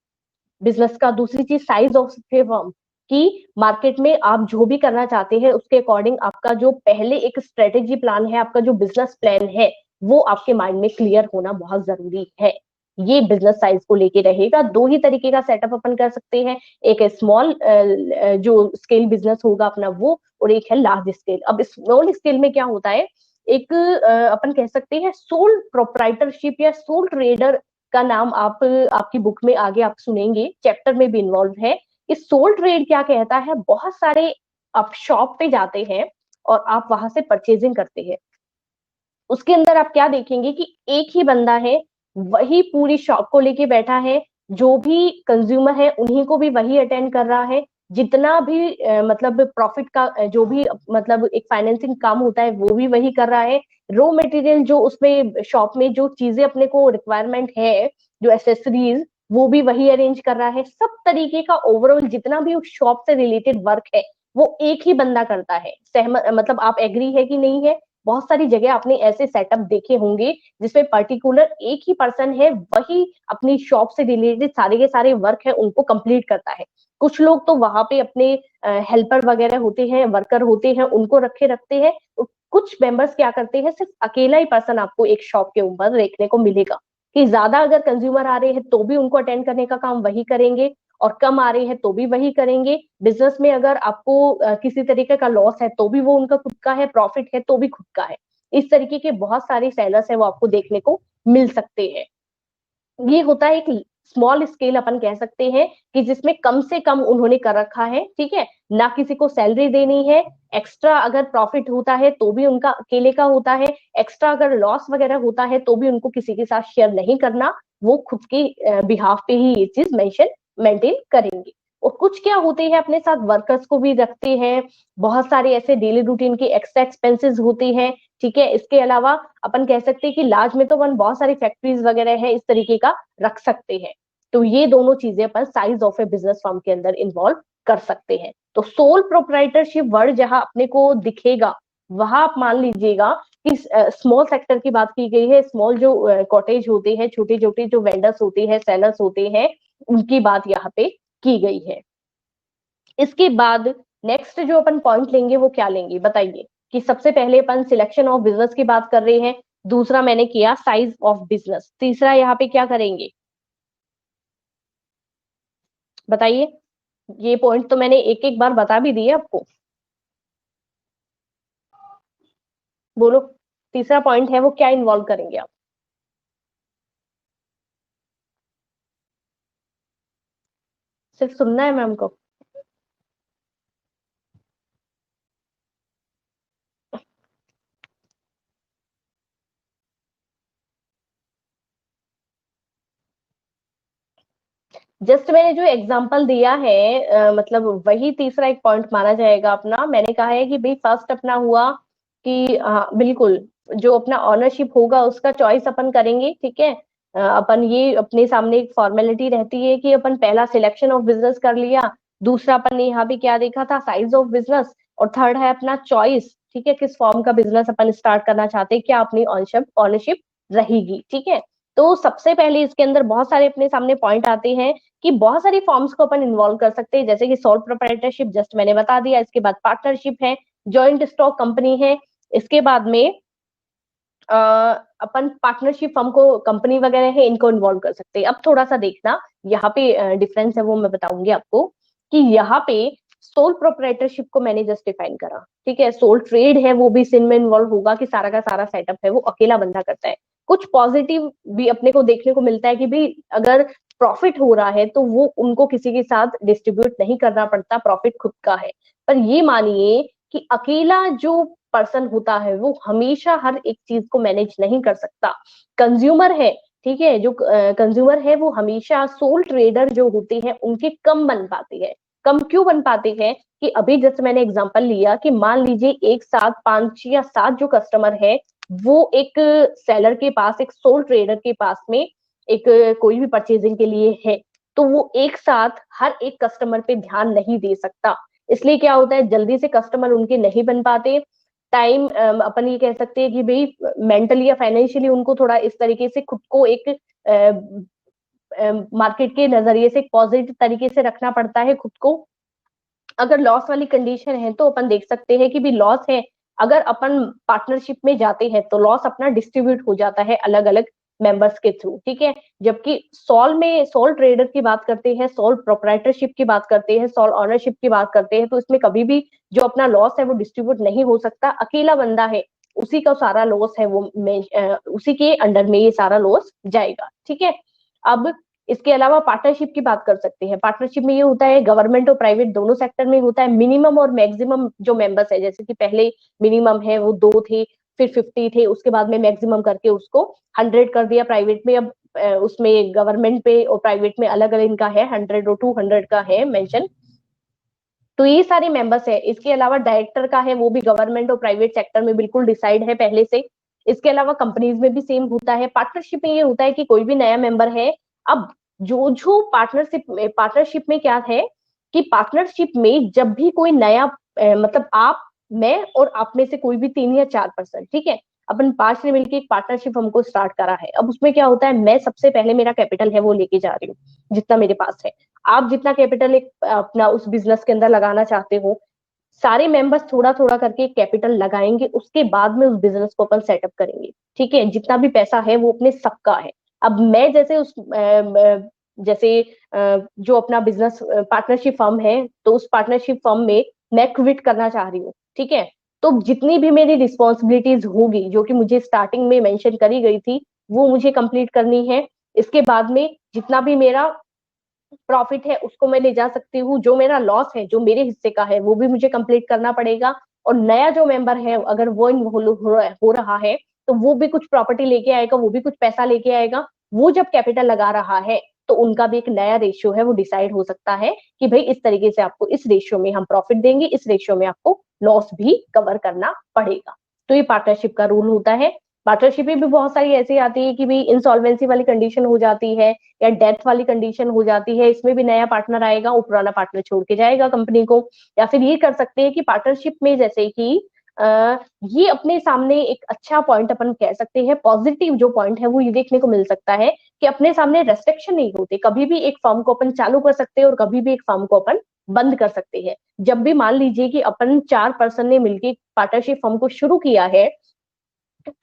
बिजनेस का। दूसरी चीज साइज ऑफ फर्म कि मार्केट में आप जो भी करना चाहते हैं उसके अकॉर्डिंग आपका जो पहले एक स्ट्रेटेजी प्लान है, आपका जो बिजनेस प्लान है वो आपके माइंड में क्लियर होना बहुत जरूरी है। ये बिजनेस साइज को लेके रहेगा। दो ही तरीके का सेटअप अपन कर सकते हैं, एक है स्मॉल जो स्केल बिजनेस होगा अपना वो, और एक है लार्ज स्केल। अब स्मॉल स्केल में क्या होता है, एक अपन कह सकते हैं सोल प्रोप्राइटरशिप या सोल ट्रेडर का नाम आप आपकी बुक में आगे आप सुनेंगे, चैप्टर में भी इन्वॉल्व है। इस सोल ट्रेड क्या कहता है, बहुत सारे आप शॉप पे जाते हैं और आप वहां से परचेजिंग करते हैं, उसके अंदर आप क्या देखेंगे कि एक ही बंदा है, वही पूरी शॉप को लेके बैठा है, जो भी कंज्यूमर है उन्हीं को भी वही अटेंड कर रहा है, जितना भी मतलब प्रॉफिट का जो भी मतलब एक फाइनेंसिंग काम होता है वो भी वही कर रहा है। रॉ मटेरियल जो उसमें शॉप में जो चीजें अपने को रिक्वायरमेंट है, जो एसेसरीज, वो भी वही अरेंज कर रहा है। सब तरीके का ओवरऑल जितना भी उस शॉप से रिलेटेड वर्क है वो एक ही बंदा करता है। सहमत, मतलब आप एग्री है कि नहीं है? बहुत सारी जगह आपने ऐसे सेटअप देखे होंगे जिसमें पर्टिकुलर एक ही पर्सन है, वही अपनी शॉप से रिलेटेड सारे के सारे वर्क है उनको कंप्लीट करता है। कुछ लोग तो वहां पे अपने हेल्पर वगैरह होते हैं, वर्कर होते हैं, उनको रखे रखते हैं। कुछ मेंबर्स क्या करते हैं, सिर्फ अकेला ही पर्सन आपको एक शॉप के ऊपर देखने को मिलेगा कि ज्यादा अगर कंज्यूमर आ रहे हैं तो भी उनको अटेंड करने का काम वही करेंगे, और कम आ रहे हैं तो भी वही करेंगे। बिजनेस में अगर आपको किसी तरीके का लॉस है तो भी वो उनका खुद का है, प्रॉफिट है तो भी खुद का है। इस तरीके के बहुत सारे सेलर्स है वो आपको देखने को मिल सकते हैं। ये होता है एक स्मॉल स्केल अपन कह सकते हैं कि जिसमें कम से कम उन्होंने कर रखा है, ठीक है, ना किसी को सैलरी देनी है। एक्स्ट्रा अगर प्रॉफिट होता है तो भी उनका अकेले का होता है, एक्स्ट्रा अगर लॉस वगैरह होता है तो भी उनको किसी के साथ शेयर नहीं करना, वो खुद के बिहाफ पे ही ये चीज मेंटेन करेंगे। और कुछ क्या होते हैं अपने साथ वर्कर्स को भी रखते हैं, बहुत सारे ऐसे डेली रूटीन के एक्स्ट्रा एक्सपेंसेस होते हैं, ठीक है। इसके अलावा अपन कह सकते हैं कि लार्ज में तो अपन बहुत सारी फैक्ट्रीज वगैरह है इस तरीके का रख सकते हैं। तो ये दोनों चीजें अपन size of a business firm के अंदर इन्वॉल्व कर सकते हैं। तो सोल प्रोप्राइटरशिप वर्ड जहां अपने को दिखेगा वहां आप मान लीजिएगा कि स्मॉल सेक्टर की बात की गई है। स्मॉल जो कॉटेज होते हैं, छोटे छोटे जो वेंडर्स होते हैं, सेलर्स होते हैं, उनकी बात यहाँ पे की गई है। इसके बाद नेक्स्ट जो अपन पॉइंट लेंगे वो क्या लेंगे बताइए? कि सबसे पहले अपन सिलेक्शन ऑफ बिजनेस की बात कर रहे हैं, दूसरा मैंने किया साइज ऑफ बिजनेस, तीसरा यहाँ पे क्या करेंगे बताइए? ये पॉइंट तो मैंने एक एक बार बता भी दिए आपको। बोलो, तीसरा पॉइंट है वो क्या इन्वॉल्व करेंगे आप? सिर्फ सुनना है मैम को? जस्ट मैंने जो एग्जांपल दिया है मतलब वही तीसरा एक पॉइंट माना जाएगा अपना। मैंने कहा है कि भाई फर्स्ट अपना हुआ कि बिल्कुल जो अपना ऑनरशिप होगा उसका चॉइस अपन करेंगे, ठीक है। अपन ये अपने सामने एक फॉर्मेलिटी रहती है कि अपन पहला सिलेक्शन ऑफ बिजनेस कर लिया, दूसरा अपन ने यहाँ पे क्या देखा था, साइज ऑफ बिजनेस, और थर्ड है अपना चॉइस, ठीक है, किस फॉर्म का बिजनेस अपन स्टार्ट करना चाहते हैं, क्या अपनी ऑनरशिप ऑनरशिप रहेगी, ठीक है। तो सबसे पहले इसके अंदर बहुत सारे अपने सामने पॉइंट आते हैं कि बहुत सारी फॉर्म्स को अपन इन्वॉल्व कर सकते हैं, जैसे कि सोल प्रोप्राइटरशिप जस्ट मैंने बता दिया, इसके बाद पार्टनरशिप है, जॉइंट स्टॉक कंपनी है, इसके बाद में अपन पार्टनरशिप फर्म को कंपनी वगैरह है इनको इन्वॉल्व कर सकते हैं। अब थोड़ा सा देखना यहाँ पे डिफरेंस है वो मैं बताऊंगी आपको कि यहाँ पे सोल प्रोप्राइटरशिप को मैंने जस्ट डिफाइन करा, ठीक है। सोल ट्रेड है वो भी सिन में इन्वॉल्व होगा कि सारा का सारा सेटअप है वो अकेला बंदा करता है। कुछ पॉजिटिव भी अपने को देखने को मिलता है कि भाई अगर प्रॉफिट हो रहा है तो वो उनको किसी के साथ डिस्ट्रीब्यूट नहीं करना पड़ता, प्रॉफिट खुद का है। पर ये मानिए कि अकेला जो पर्सन होता है वो हमेशा हर एक चीज को मैनेज नहीं कर सकता। कंज्यूमर है, ठीक है, जो कंज्यूमर है वो हमेशा सोल ट्रेडर जो होते हैं उनके कम बन पाते हैं। कम क्यों बन पाते हैं कि अभी जैसे मैंने एग्जांपल लिया कि मान लीजिए एक साथ 5 या 7 जो कस्टमर है वो एक सेलर के पास, एक सोल ट्रेडर के पास में एक कोई भी परचेजिंग के लिए है, तो वो एक साथ हर एक कस्टमर पे ध्यान नहीं दे सकता। इसलिए क्या होता है, जल्दी से कस्टमर उनके नहीं बन पाते। टाइम अपन ये कह सकते हैं कि भाई मेंटली या फाइनेंशियली उनको थोड़ा इस तरीके से खुद को एक मार्केट के नजरिए से पॉजिटिव तरीके से रखना पड़ता है खुद को। अगर लॉस वाली कंडीशन है तो अपन देख सकते हैं कि भी लॉस है, अगर अपन पार्टनरशिप में जाते हैं तो लॉस अपना डिस्ट्रीब्यूट हो जाता है अलग अलग मेंबर्स के थ्रू, ठीक है। जबकि सॉल में सॉल ट्रेडर की बात करते हैं, सॉल प्रोप्राइटरशिप की बात करते हैं, सॉल ऑनरशिप की बात करते हैं, तो इसमें कभी भी जो अपना लॉस है वो डिस्ट्रीब्यूट नहीं हो सकता। अकेला बंदा है, उसी का सारा लॉस है वो उसी के अंडर में ये सारा लॉस जाएगा, ठीक है। अब इसके अलावा पार्टनरशिप की बात कर सकते हैं। पार्टनरशिप में ये होता है गवर्नमेंट और प्राइवेट दोनों सेक्टर में होता है। मिनिमम और मैक्सिमम जो मेंबर्स है, जैसे कि पहले मिनिमम है वो 2 थे, फिर 50 थे, उसके बाद में मैक्सिमम करके उसको 100 कर दिया प्राइवेट में। अब उसमें गवर्नमेंट पे और प्राइवेट में अलग अलग इनका है, 100 और 200 का है मेंशन। तो ये सारे मेंबर्स है। इसके अलावा डायरेक्टर का है, वो भी गवर्नमेंट और प्राइवेट सेक्टर में बिल्कुल डिसाइड है पहले से। इसके अलावा कंपनीज में भी सेम होता है। पार्टनरशिप में ये होता है कि कोई भी नया मेंबर है, अब जो जो पार्टनरशिप में क्या है कि पार्टनरशिप में जब भी कोई नया मतलब आप, मैं और आप में से कोई भी 3 या 4 पर्सन, ठीक है, अपन 5 ने मिलकर एक पार्टनरशिप हमको स्टार्ट करा है। अब उसमें क्या होता है, मैं सबसे पहले मेरा कैपिटल है वो लेके जा रही हूँ, जितना मेरे पास है। आप जितना कैपिटल एक अपना उस बिजनेस के अंदर लगाना चाहते हो, सारे मेंबर्स थोड़ा थोड़ा करके कैपिटल लगाएंगे, उसके बाद में उस बिजनेस को अपन सेटअप करेंगे, ठीक है। जितना भी पैसा है वो अपने सबका है। अब मैं जैसे जैसे जो अपना बिजनेस पार्टनरशिप फर्म है, तो उस पार्टनरशिप फर्म में मैं क्विट करना चाह रही हूँ, ठीक है। तो जितनी भी मेरी रिस्पॉन्सिबिलिटीज होगी, जो कि मुझे स्टार्टिंग में मेंशन करी गई थी, वो मुझे कंप्लीट करनी है। इसके बाद में जितना भी मेरा प्रॉफिट है उसको मैं ले जा सकती हूँ, जो मेरा लॉस है जो मेरे हिस्से का है वो भी मुझे कंप्लीट करना पड़ेगा। और नया जो मेंबर है अगर वो हो रहा है, तो वो भी कुछ प्रॉपर्टी लेके आएगा, वो भी कुछ पैसा लेके आएगा। वो जब कैपिटल लगा रहा है, तो उनका भी एक नया रेशियो है वो डिसाइड हो सकता है कि भाई इस तरीके से आपको इस रेशियो में हम प्रॉफिट देंगे, इस रेशियो में आपको लॉस भी कवर करना पड़ेगा। तो ये पार्टनरशिप का रूल होता है। पार्टनरशिप में भी बहुत सारी ऐसी आती है कि भाई इंसॉल्वेंसी वाली कंडीशन हो जाती है या डेथ वाली कंडीशन हो जाती है, इसमें भी नया पार्टनर आएगा, वो पुराना पार्टनर छोड़ के जाएगा कंपनी को। या फिर ये कर सकते हैं कि पार्टनरशिप में जैसे कि ये अपने सामने एक अच्छा पॉइंट अपन कह सकते हैं, पॉजिटिव जो पॉइंट है वो ये देखने को मिल सकता है कि अपने सामने रेस्ट्रिक्शन नहीं होते। कभी भी एक फर्म को अपन चालू कर सकते हैं और कभी भी एक फर्म को अपन बंद कर सकते हैं। जब भी मान लीजिए कि अपन 4 पर्सन ने मिलकर पार्टनरशिप फर्म को शुरू किया है,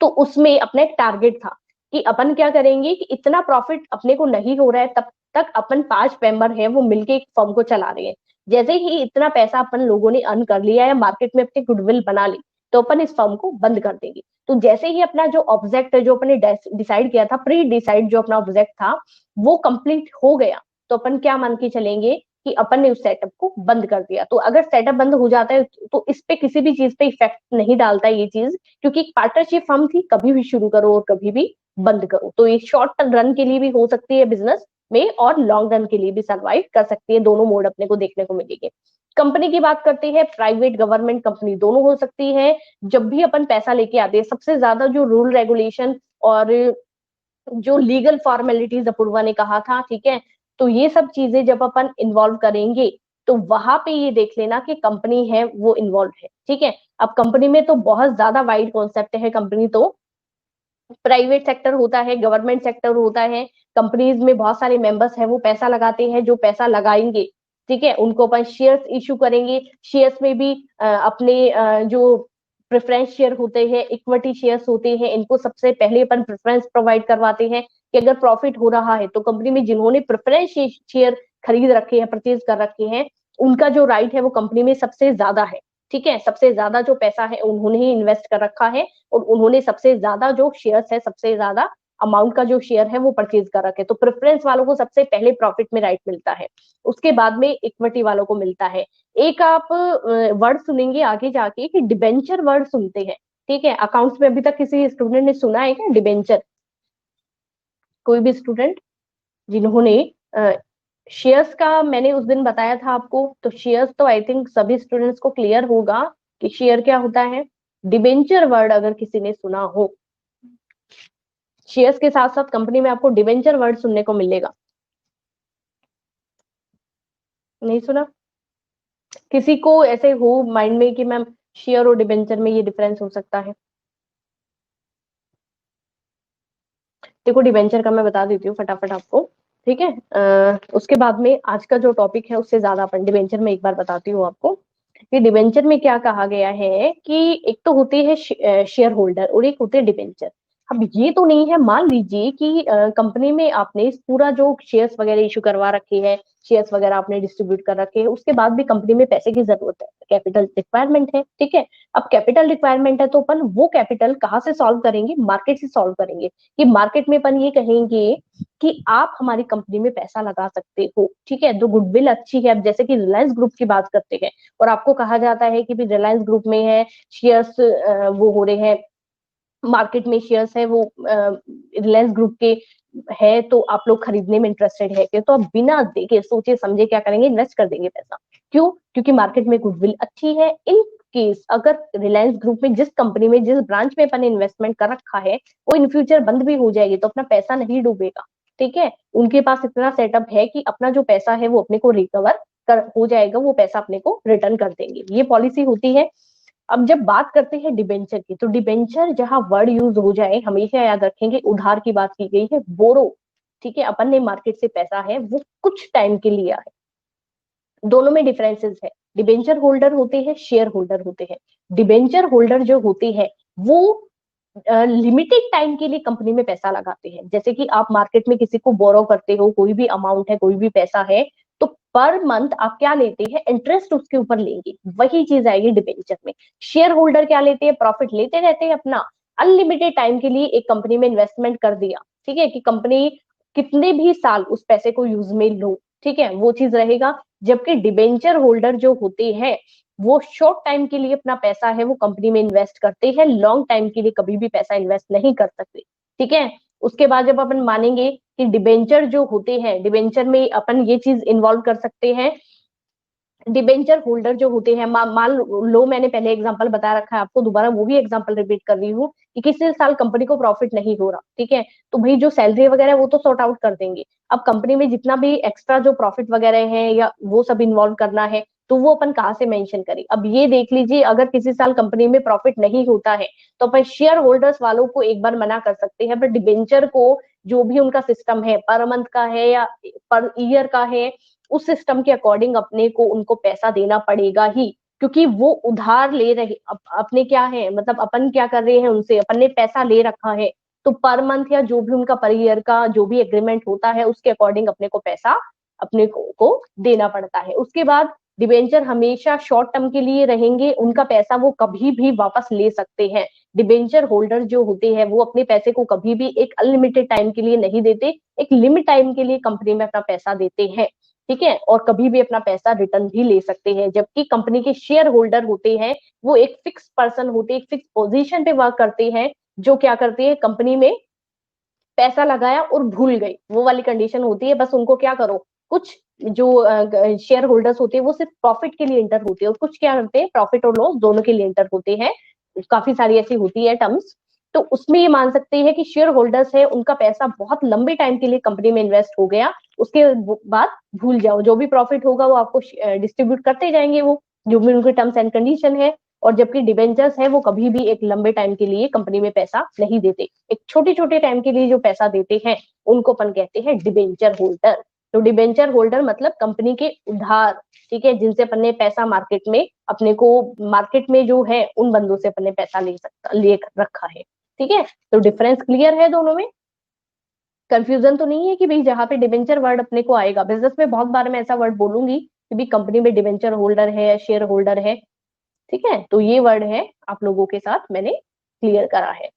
तो उसमें अपना एक टारगेट था कि अपन क्या करेंगे कि इतना प्रॉफिट अपने को नहीं हो रहा है तब तक अपन 5 मेंबर हैं वो मिलके एक फर्म को चला रहे हैं। जैसे ही इतना पैसा अपन लोगों ने अर्न कर लिया या मार्केट में अपनी गुडविल बना ली, तो अपन इस फर्म को बंद कर देंगे। तो जैसे ही अपना जो ऑब्जेक्ट है, जो अपने डिसाइड किया था, प्री डिसाइड जो अपना ऑब्जेक्ट था वो कंप्लीट हो गया, तो अपन क्या मान के चलेंगे कि अपन ने उस सेटअप को बंद कर दिया। तो अगर सेटअप बंद हो जाता है तो इस पे किसी भी चीज पे इफेक्ट नहीं डालता ये चीज, क्योंकि एक पार्टनरशिप फर्म थी, कभी भी शुरू करो और कभी भी बंद करो। तो ये शॉर्ट रन के लिए भी हो सकती है बिजनेस में, और लॉन्ग रन के लिए भी सर्वाइव कर सकती है। दोनों मोड अपने को देखने को मिलेंगे। कंपनी की बात करते हैं, प्राइवेट गवर्नमेंट कंपनी दोनों हो सकती है। जब भी अपन पैसा लेके आते हैं, सबसे ज्यादा जो रूल रेगुलेशन और जो लीगल फॉर्मेलिटीज अपूर्वा ने कहा था, ठीक है, तो ये सब चीजें जब अपन इन्वॉल्व करेंगे, तो वहां पे ये देख लेना कि कंपनी है वो इन्वॉल्व है, ठीक है। अब कंपनी में तो बहुत ज्यादा वाइड कॉन्सेप्ट है। कंपनी तो प्राइवेट सेक्टर होता है, गवर्नमेंट सेक्टर होता है। कंपनीज में बहुत सारे मेंबर्स हैं, वो पैसा लगाते हैं, जो पैसा लगाएंगे, ठीक है, उनको अपन शेयर्स इशू करेंगे। शेयर्स में भी अपने जो प्रेफरेंस शेयर होते हैं, इक्विटी शेयर्स होते हैं, इनको सबसे पहले अपन प्रेफरेंस प्रोवाइड करवाते हैं कि अगर प्रॉफिट हो रहा है तो कंपनी में जिन्होंने प्रेफरेंस शेयर खरीद रखे हैं, परचेज कर रखे हैं, उनका जो राइट है वो कंपनी में सबसे ज्यादा है, ठीक है। सबसे ज्यादा जो पैसा है उन्होंने ही इन्वेस्ट कर रखा है, और उन्होंने सबसे ज्यादा जो शेयर्स है, सबसे ज्यादा अमाउंट का जो शेयर है वो परचेज कर रखे। तो प्रेफरेंस वालों को सबसे पहले प्रॉफिट में राइट मिलता है, उसके बाद में इक्विटी वालों को मिलता है। एक आप वर्ड सुनेंगे आगे जाके कि डिबेंचर वर्ड सुनते हैं, ठीक है। अकाउंट्स में अभी तक किसी स्टूडेंट ने सुना है क्या डिबेंचर? कोई भी स्टूडेंट जिन्होंने शेयर्स का मैंने उस दिन बताया था आपको, तो शेयर्स तो आई थिंक सभी स्टूडेंट्स को क्लियर होगा कि शेयर क्या होता है। डिबेंचर वर्ड अगर किसी ने सुना हो, शेयर्स के साथ साथ कंपनी में आपको डिबेंचर वर्ड सुनने को मिलेगा। नहीं सुना? किसी को ऐसे हो माइंड में कि मैम शेयर और डिबेंचर में ये डिफरेंस हो सकता है? देखो डिबेंचर का मैं बता देती हूँ फटाफट आपको, ठीक है। उसके बाद में आज का जो टॉपिक है उससे ज्यादा अपन डिबेंचर में एक बार बताती हूँ आपको कि डिबेंचर में क्या कहा गया है कि एक तो होती है शेयर होल्डर और एक होते हैं डिबेंचर। अब ये तो नहीं है, मान लीजिए कि कंपनी में आपने पूरा जो शेयर्स वगैरह इशू करवा रखे हैं, शेयर्स वगैरह आपने डिस्ट्रीब्यूट कर रखे हैं, उसके बाद भी कंपनी में पैसे की जरूरत है, कैपिटल रिक्वायरमेंट है, ठीक है। अब कैपिटल रिक्वायरमेंट है तो अपन वो कैपिटल कहाँ से सॉल्व करेंगे? मार्केट से सॉल्व करेंगे। कि मार्केट में अपन ये कहेंगे कि आप हमारी कंपनी में पैसा लगा सकते हो, ठीक है, तो गुडविल अच्छी है। अब जैसे कि रिलायंस ग्रुप की बात करते हैं, और आपको कहा जाता है कि भी रिलायंस ग्रुप में है शेयर्स, वो हो रहे हैं मार्केट में, शेयर्स है वो रिलायंस ग्रुप के है, तो आप लोग खरीदने में इंटरेस्टेड है कि, तो आप बिना देखे सोचे समझे क्या करेंगे? इन्वेस्ट कर देंगे पैसा, क्यों? क्योंकि मार्केट में गुडविल अच्छी है। इन केस अगर रिलायंस ग्रुप में जिस कंपनी में जिस ब्रांच में अपन ने इन्वेस्टमेंट कर रखा है वो इन फ्यूचर बंद भी हो जाएगी तो अपना पैसा नहीं डूबेगा। ठीक है, उनके पास इतना सेटअप है कि अपना जो पैसा है वो अपने को रिकवर कर हो जाएगा, वो पैसा अपने को रिटर्न कर देंगे, ये पॉलिसी होती है। अब जब बात करते हैं डिबेंचर की, तो डिबेंचर जहां वर्ड यूज हो जाए हमेशा याद रखेंगे, उधार की बात की गई है, बोरो। ठीक है, अपन ने मार्केट से पैसा है वो कुछ टाइम के लिए है, दोनों में डिफरेंसेस है। डिबेंचर होल्डर होते हैं, शेयर होल्डर होते हैं। डिबेंचर होल्डर जो होते हैं वो लिमिटेड टाइम के लिए कंपनी में पैसा लगाते हैं। जैसे कि आप मार्केट में किसी को बोरो करते हो, कोई भी अमाउंट है, कोई भी पैसा है, तो पर मंथ आप क्या लेते हैं, इंटरेस्ट उसके ऊपर लेंगे, वही चीज आएगी डिबेंचर में। शेयर होल्डर क्या लेते हैं, प्रॉफिट लेते रहते हैं अपना, अनलिमिटेड टाइम के लिए एक कंपनी में इन्वेस्टमेंट कर दिया, ठीक है, कि कंपनी कितने भी साल उस पैसे को यूज में लो, ठीक है, वो चीज रहेगा। जबकि डिबेंचर होल्डर जो होते हैं वो शॉर्ट टाइम के लिए अपना पैसा है वो कंपनी में इन्वेस्ट करते हैं, लॉन्ग टाइम के लिए कभी भी पैसा इन्वेस्ट नहीं कर सकते। ठीक है, उसके बाद जब अपन मानेंगे कि डिबेंचर जो होते हैं, डिबेंचर में अपन ये चीज इन्वॉल्व कर सकते हैं, डिबेंचर होल्डर जो होते हैं, मान लो मैंने पहले एग्जांपल बता रखा है आपको, दोबारा वो भी एग्जांपल रिपीट कर रही हूँ कि किसी साल कंपनी को प्रॉफिट नहीं हो रहा, ठीक है, तो भाई जो सैलरी वगैरह है वो तो सॉर्ट आउट कर देंगे। अब कंपनी में जितना भी एक्स्ट्रा जो प्रॉफिट वगैरह है या वो सब इन्वॉल्व करना है, तो वो अपन कहाँ से मेंशन करें। अब ये देख लीजिए, अगर किसी साल कंपनी में प्रॉफिट नहीं होता है तो अपन शेयर होल्डर्स वालों को एक बार मना कर सकते हैं, पर डिबेंचर को जो भी उनका सिस्टम है, पर मंथ का है या पर ईयर का है, उस सिस्टम के अकॉर्डिंग अपने को उनको पैसा देना पड़ेगा ही, क्योंकि वो उधार ले रहे अपने क्या है, मतलब अपन क्या कर रहे हैं उनसे, अपन ने पैसा ले रखा है, तो पर मंथ या जो भी उनका पर ईयर का जो भी एग्रीमेंट होता है उसके अकॉर्डिंग अपने को पैसा अपने को देना पड़ता है। उसके बाद डिबेंचर हमेशा शॉर्ट टर्म के लिए रहेंगे, उनका पैसा वो कभी भी वापस ले सकते हैं। डिबेंचर होल्डर जो होते हैं वो अपने पैसे को कभी भी एक अनलिमिटेड टाइम के लिए नहीं देते, एक लिमिट टाइम के लिए कंपनी में अपना पैसा देते हैं। ठीक है, और कभी भी अपना पैसा रिटर्न भी ले सकते हैं। जबकि कंपनी के शेयर होल्डर होते हैं वो एक फिक्स पर्सन होते हैं, एक फिक्स पोजीशन पे वर्क करते हैं, जो क्या करते हैं, कंपनी में पैसा लगाया और भूल गई, वो वाली कंडीशन होती है। बस उनको क्या करो, कुछ जो शेयर होल्डर्स होते हैं वो सिर्फ प्रॉफिट के लिए इंटर होते हैं, और कुछ क्या करते हैं, प्रॉफिट और लॉस दोनों के लिए इंटर होते हैं। काफी सारी ऐसी होती है टर्म्स। तो उसमें ये मान सकते हैं कि शेयर होल्डर्स है उनका पैसा बहुत लंबे टाइम के लिए कंपनी में इन्वेस्ट हो गया, उसके बाद भूल जाओ, जो भी प्रॉफिट होगा वो आपको डिस्ट्रीब्यूट करते जाएंगे, वो जो भी उनके टर्म्स एंड कंडीशन है। और जबकि डिबेंचर्स है वो कभी भी एक लंबे टाइम के लिए कंपनी में पैसा नहीं देते, एक छोटे छोटे टाइम के लिए जो पैसा देते हैं उनको अपन कहते हैं डिबेंचर होल्डर। तो डिबेंचर होल्डर मतलब कंपनी के उधार, ठीक है, जिनसे अपन ने पैसा मार्केट में अपने को, मार्केट में जो है उन बंदों से अपन ने पैसा ले रखा है। ठीक है, तो डिफरेंस क्लियर है दोनों में, कंफ्यूजन तो नहीं है कि भाई जहाँ पे डिबेंचर वर्ड अपने को आएगा, बिजनेस में बहुत बार मैं ऐसा वर्ड बोलूंगी कि भाई कंपनी में डिबेंचर होल्डर है या शेयर होल्डर है। ठीक है, तो ये वर्ड है आप लोगों के साथ मैंने क्लियर करा है।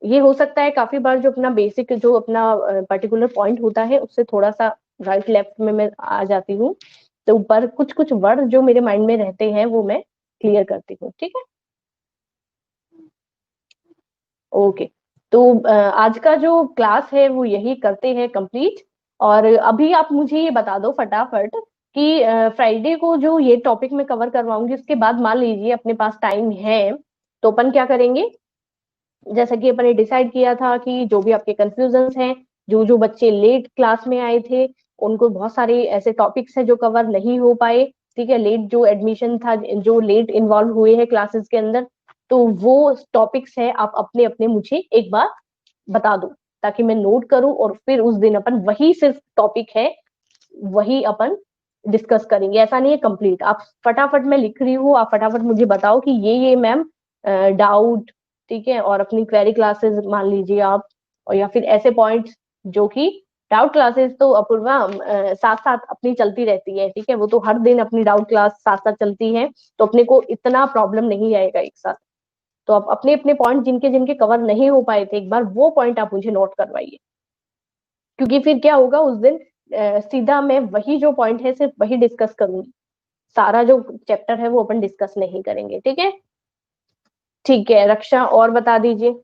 ये हो सकता है काफी बार जो अपना बेसिक जो अपना पर्टिकुलर पॉइंट होता है उससे थोड़ा सा राइट लेफ्ट में मैं आ जाती हूँ, तो ऊपर कुछ कुछ वर्ड जो मेरे माइंड में रहते हैं वो मैं क्लियर करती हूँ। ठीक है, ओके। तो आज का जो क्लास है वो यही करते हैं कंप्लीट। और अभी आप मुझे ये बता दो फटाफट कि फ्राइडे को जो ये टॉपिक मैं कवर करवाऊंगी उसके बाद मान लीजिए अपने पास टाइम है, तो अपन क्या करेंगे, जैसा कि अपन ने डिसाइड किया था कि जो भी आपके कंफ्यूजन्स हैं, जो जो बच्चे लेट क्लास में आए थे उनको बहुत सारे ऐसे टॉपिक्स हैं जो कवर नहीं हो पाए, ठीक है, लेट जो एडमिशन था, जो लेट इन्वॉल्व हुए हैं क्लासेस के अंदर, तो वो टॉपिक्स है आप अपने अपने मुझे एक बार बता दो, ताकि मैं नोट करूं और फिर उस दिन अपन वही सिर्फ टॉपिक है वही अपन डिस्कस करेंगे। ऐसा नहीं है कंप्लीट, आप फटाफट, मैं लिख रही हूँ, आप फटाफट मुझे बताओ कि ये मैम डाउट, ठीक है, और अपनी क्वेरी क्लासेस मान लीजिए आप, और या फिर ऐसे पॉइंट्स जो कि डाउट क्लासेस तो अपूर्वा साथ साथ अपनी चलती रहती है, ठीक है, वो तो हर दिन अपनी डाउट क्लास साथ साथ चलती है, तो अपने को इतना प्रॉब्लम नहीं आएगा एक साथ। तो आप अपने अपने पॉइंट जिनके जिनके कवर नहीं हो पाए थे एक बार वो पॉइंट आप मुझे नोट करवाइए, क्योंकि फिर क्या होगा उस दिन सीधा मैं वही जो पॉइंट है सिर्फ वही डिस्कस करूंगी, सारा जो चैप्टर है वो अपन डिस्कस नहीं करेंगे। ठीक है, ठीक है रक्षा, और बता दीजिए।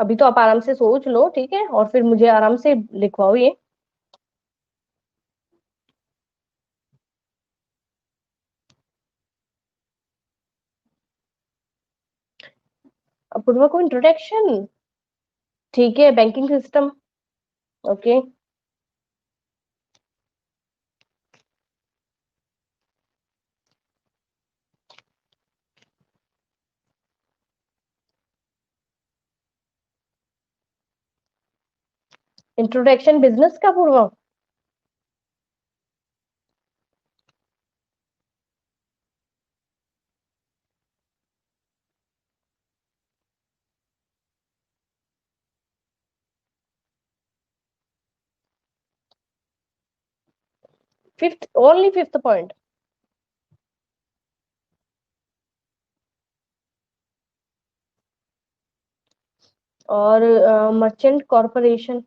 अभी तो आप आराम से सोच लो, ठीक है, और फिर मुझे आराम से लिखवाओ ये। अपूर्वा को इंट्रोडक्शन, ठीक है, banking system. Okay. Introduction business का पूर्वा। Fifth, only fifth point. और मर्चेंट कॉरपोरेशन।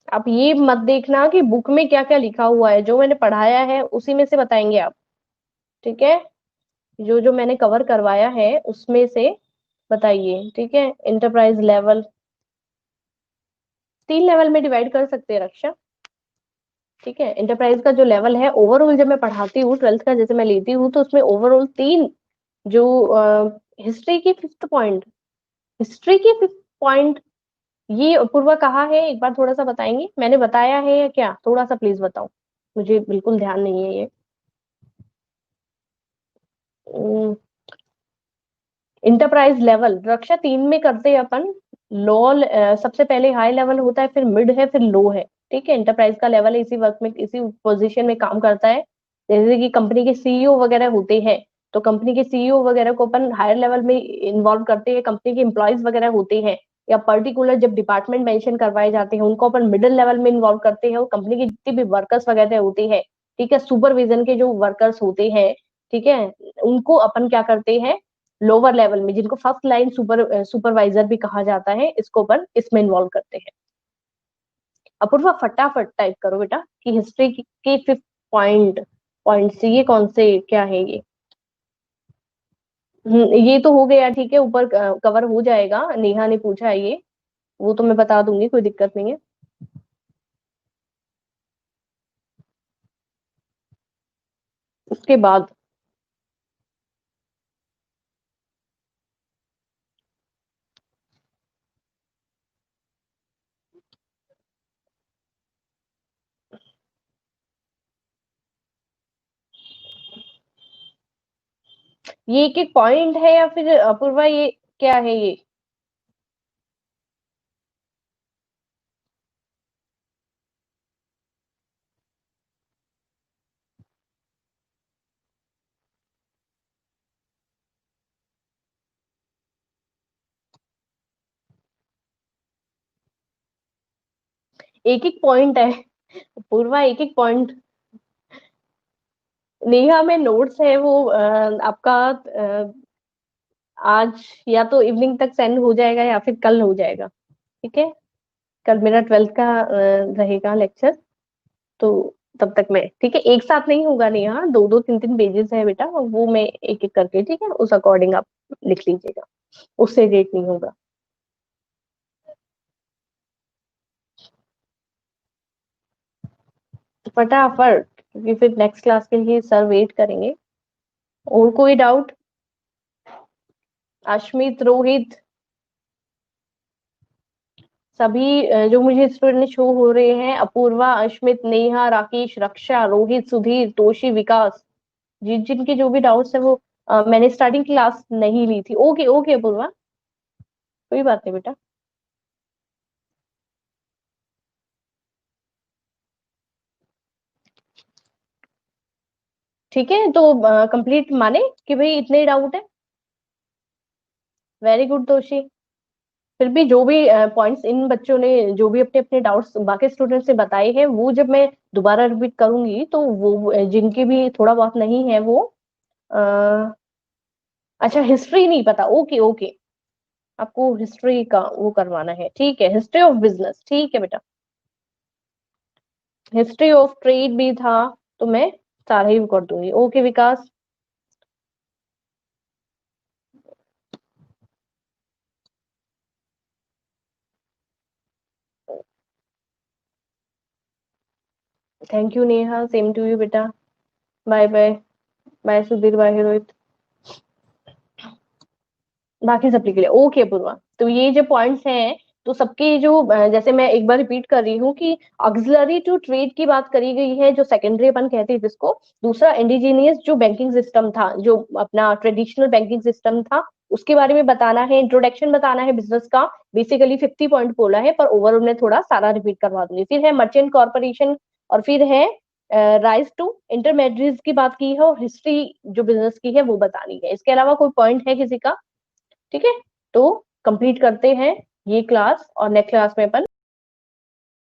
आप ये मत देखना कि बुक में क्या क्या लिखा हुआ है, जो मैंने पढ़ाया है उसी में से बताएंगे आप, ठीक है। जो जो मैंने कवर करवाया है उसमें से बताइए, ठीक है। इंटरप्राइज लेवल, 3 लेवल में डिवाइड कर सकते हैं रक्षा, ठीक है। इंटरप्राइज का जो लेवल है ओवरऑल, जब मैं पढ़ाती हूँ ट्वेल्थ का जैसे मैं लेती हूँ, तो उसमें ओवरऑल 3, जो हिस्ट्री की फिफ्थ पॉइंट, हिस्ट्री की फिफ्थ पॉइंट, ये अपूर्वा कहाँ है एक बार थोड़ा सा बताएंगे, मैंने बताया है या क्या, थोड़ा सा प्लीज बताओ, मुझे बिल्कुल ध्यान नहीं है ये। इंटरप्राइज लेवल रक्षा 3 में करते हैं अपन। लो, सबसे पहले हाई लेवल होता है, फिर मिड है, फिर लो है, ठीक है। इंटरप्राइज का लेवल इसी वर्क में, इसी पोजीशन में काम करता है। जैसे कि कंपनी के सीईओ वगैरह होते हैं, तो कंपनी के सीईओ वगैरह को अपन हायर लेवल में इन्वॉल्व करते हैं। कंपनी के एम्प्लॉयज वगैरह होते हैं, या पर्टिकुलर जब डिपार्टमेंट मेंशन करवाए जाते हैं, उनको अपन मिडिल लेवल में इन्वॉल्व करते हैं। और कंपनी की जितनी भी वर्कर्स वगैरह होती है, ठीक है, सुपरविजन के जो वर्कर्स होते हैं, ठीक है, उनको अपन क्या करते हैं, लोअर लेवल में, जिनको फर्स्ट लाइन सुपरवाइजर भी कहा जाता है, इसको अपन इसमें इन्वॉल्व करते हैं। अपूर्वा फटाफट टाइप करो बेटा कि हिस्ट्री की फिफ्थ पॉइंट, पॉइंट ये कौन से क्या है ये। ये तो हो गया, ठीक है, ऊपर कवर हो जाएगा, नेहा ने पूछा है ये, वो तो मैं बता दूंगी, कोई दिक्कत नहीं है। उसके बाद ये एक एक पॉइंट है या फिर अपूर्वा ये क्या है ये। एक एक पॉइंट है पूर्वा, एक एक पॉइंट। नेहा में नोट्स है वो आपका आज या तो इवनिंग तक सेंड हो जाएगा या फिर कल हो जाएगा, ठीक है। कल मेरा ट्वेल्थ का रहेगा लेक्चर, तो तब तक मैं, ठीक है, एक साथ नहीं होगा, नहीं, हाँ, दो दो तीन तीन पेजेस है बेटा, वो मैं एक एक करके, ठीक है, उस अकॉर्डिंग आप लिख लीजिएगा, उससे रेट नहीं होगा। फटाफट, क्योंकि फिर नेक्स्ट क्लास के लिए सर वेट करेंगे। और कोई डाउट। अश्मित, रोहित, सभी जो मुझे स्टूडेंट शो हो रहे हैं, अपूर्वा, अश्मित, नेहा, राकेश, रक्षा, रोहित, सुधीर, तोशी, विकास, जिनके जो भी डाउट्स है वो मैंने स्टार्टिंग क्लास नहीं ली थी। ओके ओके अपूर्वा, कोई बात नहीं बेटा। ठीक है, तो कंप्लीट माने कि भाई इतने ही डाउट है। Very good Toshi. फिर भी जो भी पॉइंट्स इन बच्चों ने जो भी अपने अपने डाउट्स बाकी स्टूडेंट से बताए हैं, वो जब मैं दोबारा रिपीट करूंगी, तो वो जिनके भी थोड़ा बहुत नहीं है वो आ, अच्छा, हिस्ट्री नहीं पता, ओके ओके, आपको हिस्ट्री का वो करवाना है, ठीक है, हिस्ट्री ऑफ बिजनेस, ठीक है बेटा। हिस्ट्री ऑफ ट्रेड भी था, तो मैं सारा ही कर दूंगी। Okay Vikas. Thank you Neha, same to you बेटा। Bye bye. Bye Sudhir, bye Rohit, बाकी सब के लिए ओके पूर्वा। तो ये जो पॉइंट्स हैं, तो सबके जो जैसे मैं एक बार रिपीट कर रही हूँ कि ऑक्सिलरी टू ट्रेड की बात करी गई है, जो सेकेंडरी अपन कहते हैं जिसको। दूसरा इंडिजीनियस जो बैंकिंग सिस्टम था, जो अपना ट्रेडिशनल बैंकिंग सिस्टम था, उसके बारे में बताना है, इंट्रोडक्शन बताना है बिजनेस का। बेसिकली 50 पॉइंट बोला है, पर ओवरऑल में थोड़ा सारा रिपीट करवा दूंगी। फिर है मर्चेंट कॉर्पोरेशन, और फिर है राइज टू इंटरमेडिएट्स की बात की है, और हिस्ट्री जो बिजनेस की है वो बतानी है। इसके अलावा कोई पॉइंट है किसी का? ठीक है, तो कंप्लीट करते हैं ये क्लास, और नेक्स्ट क्लास में अपन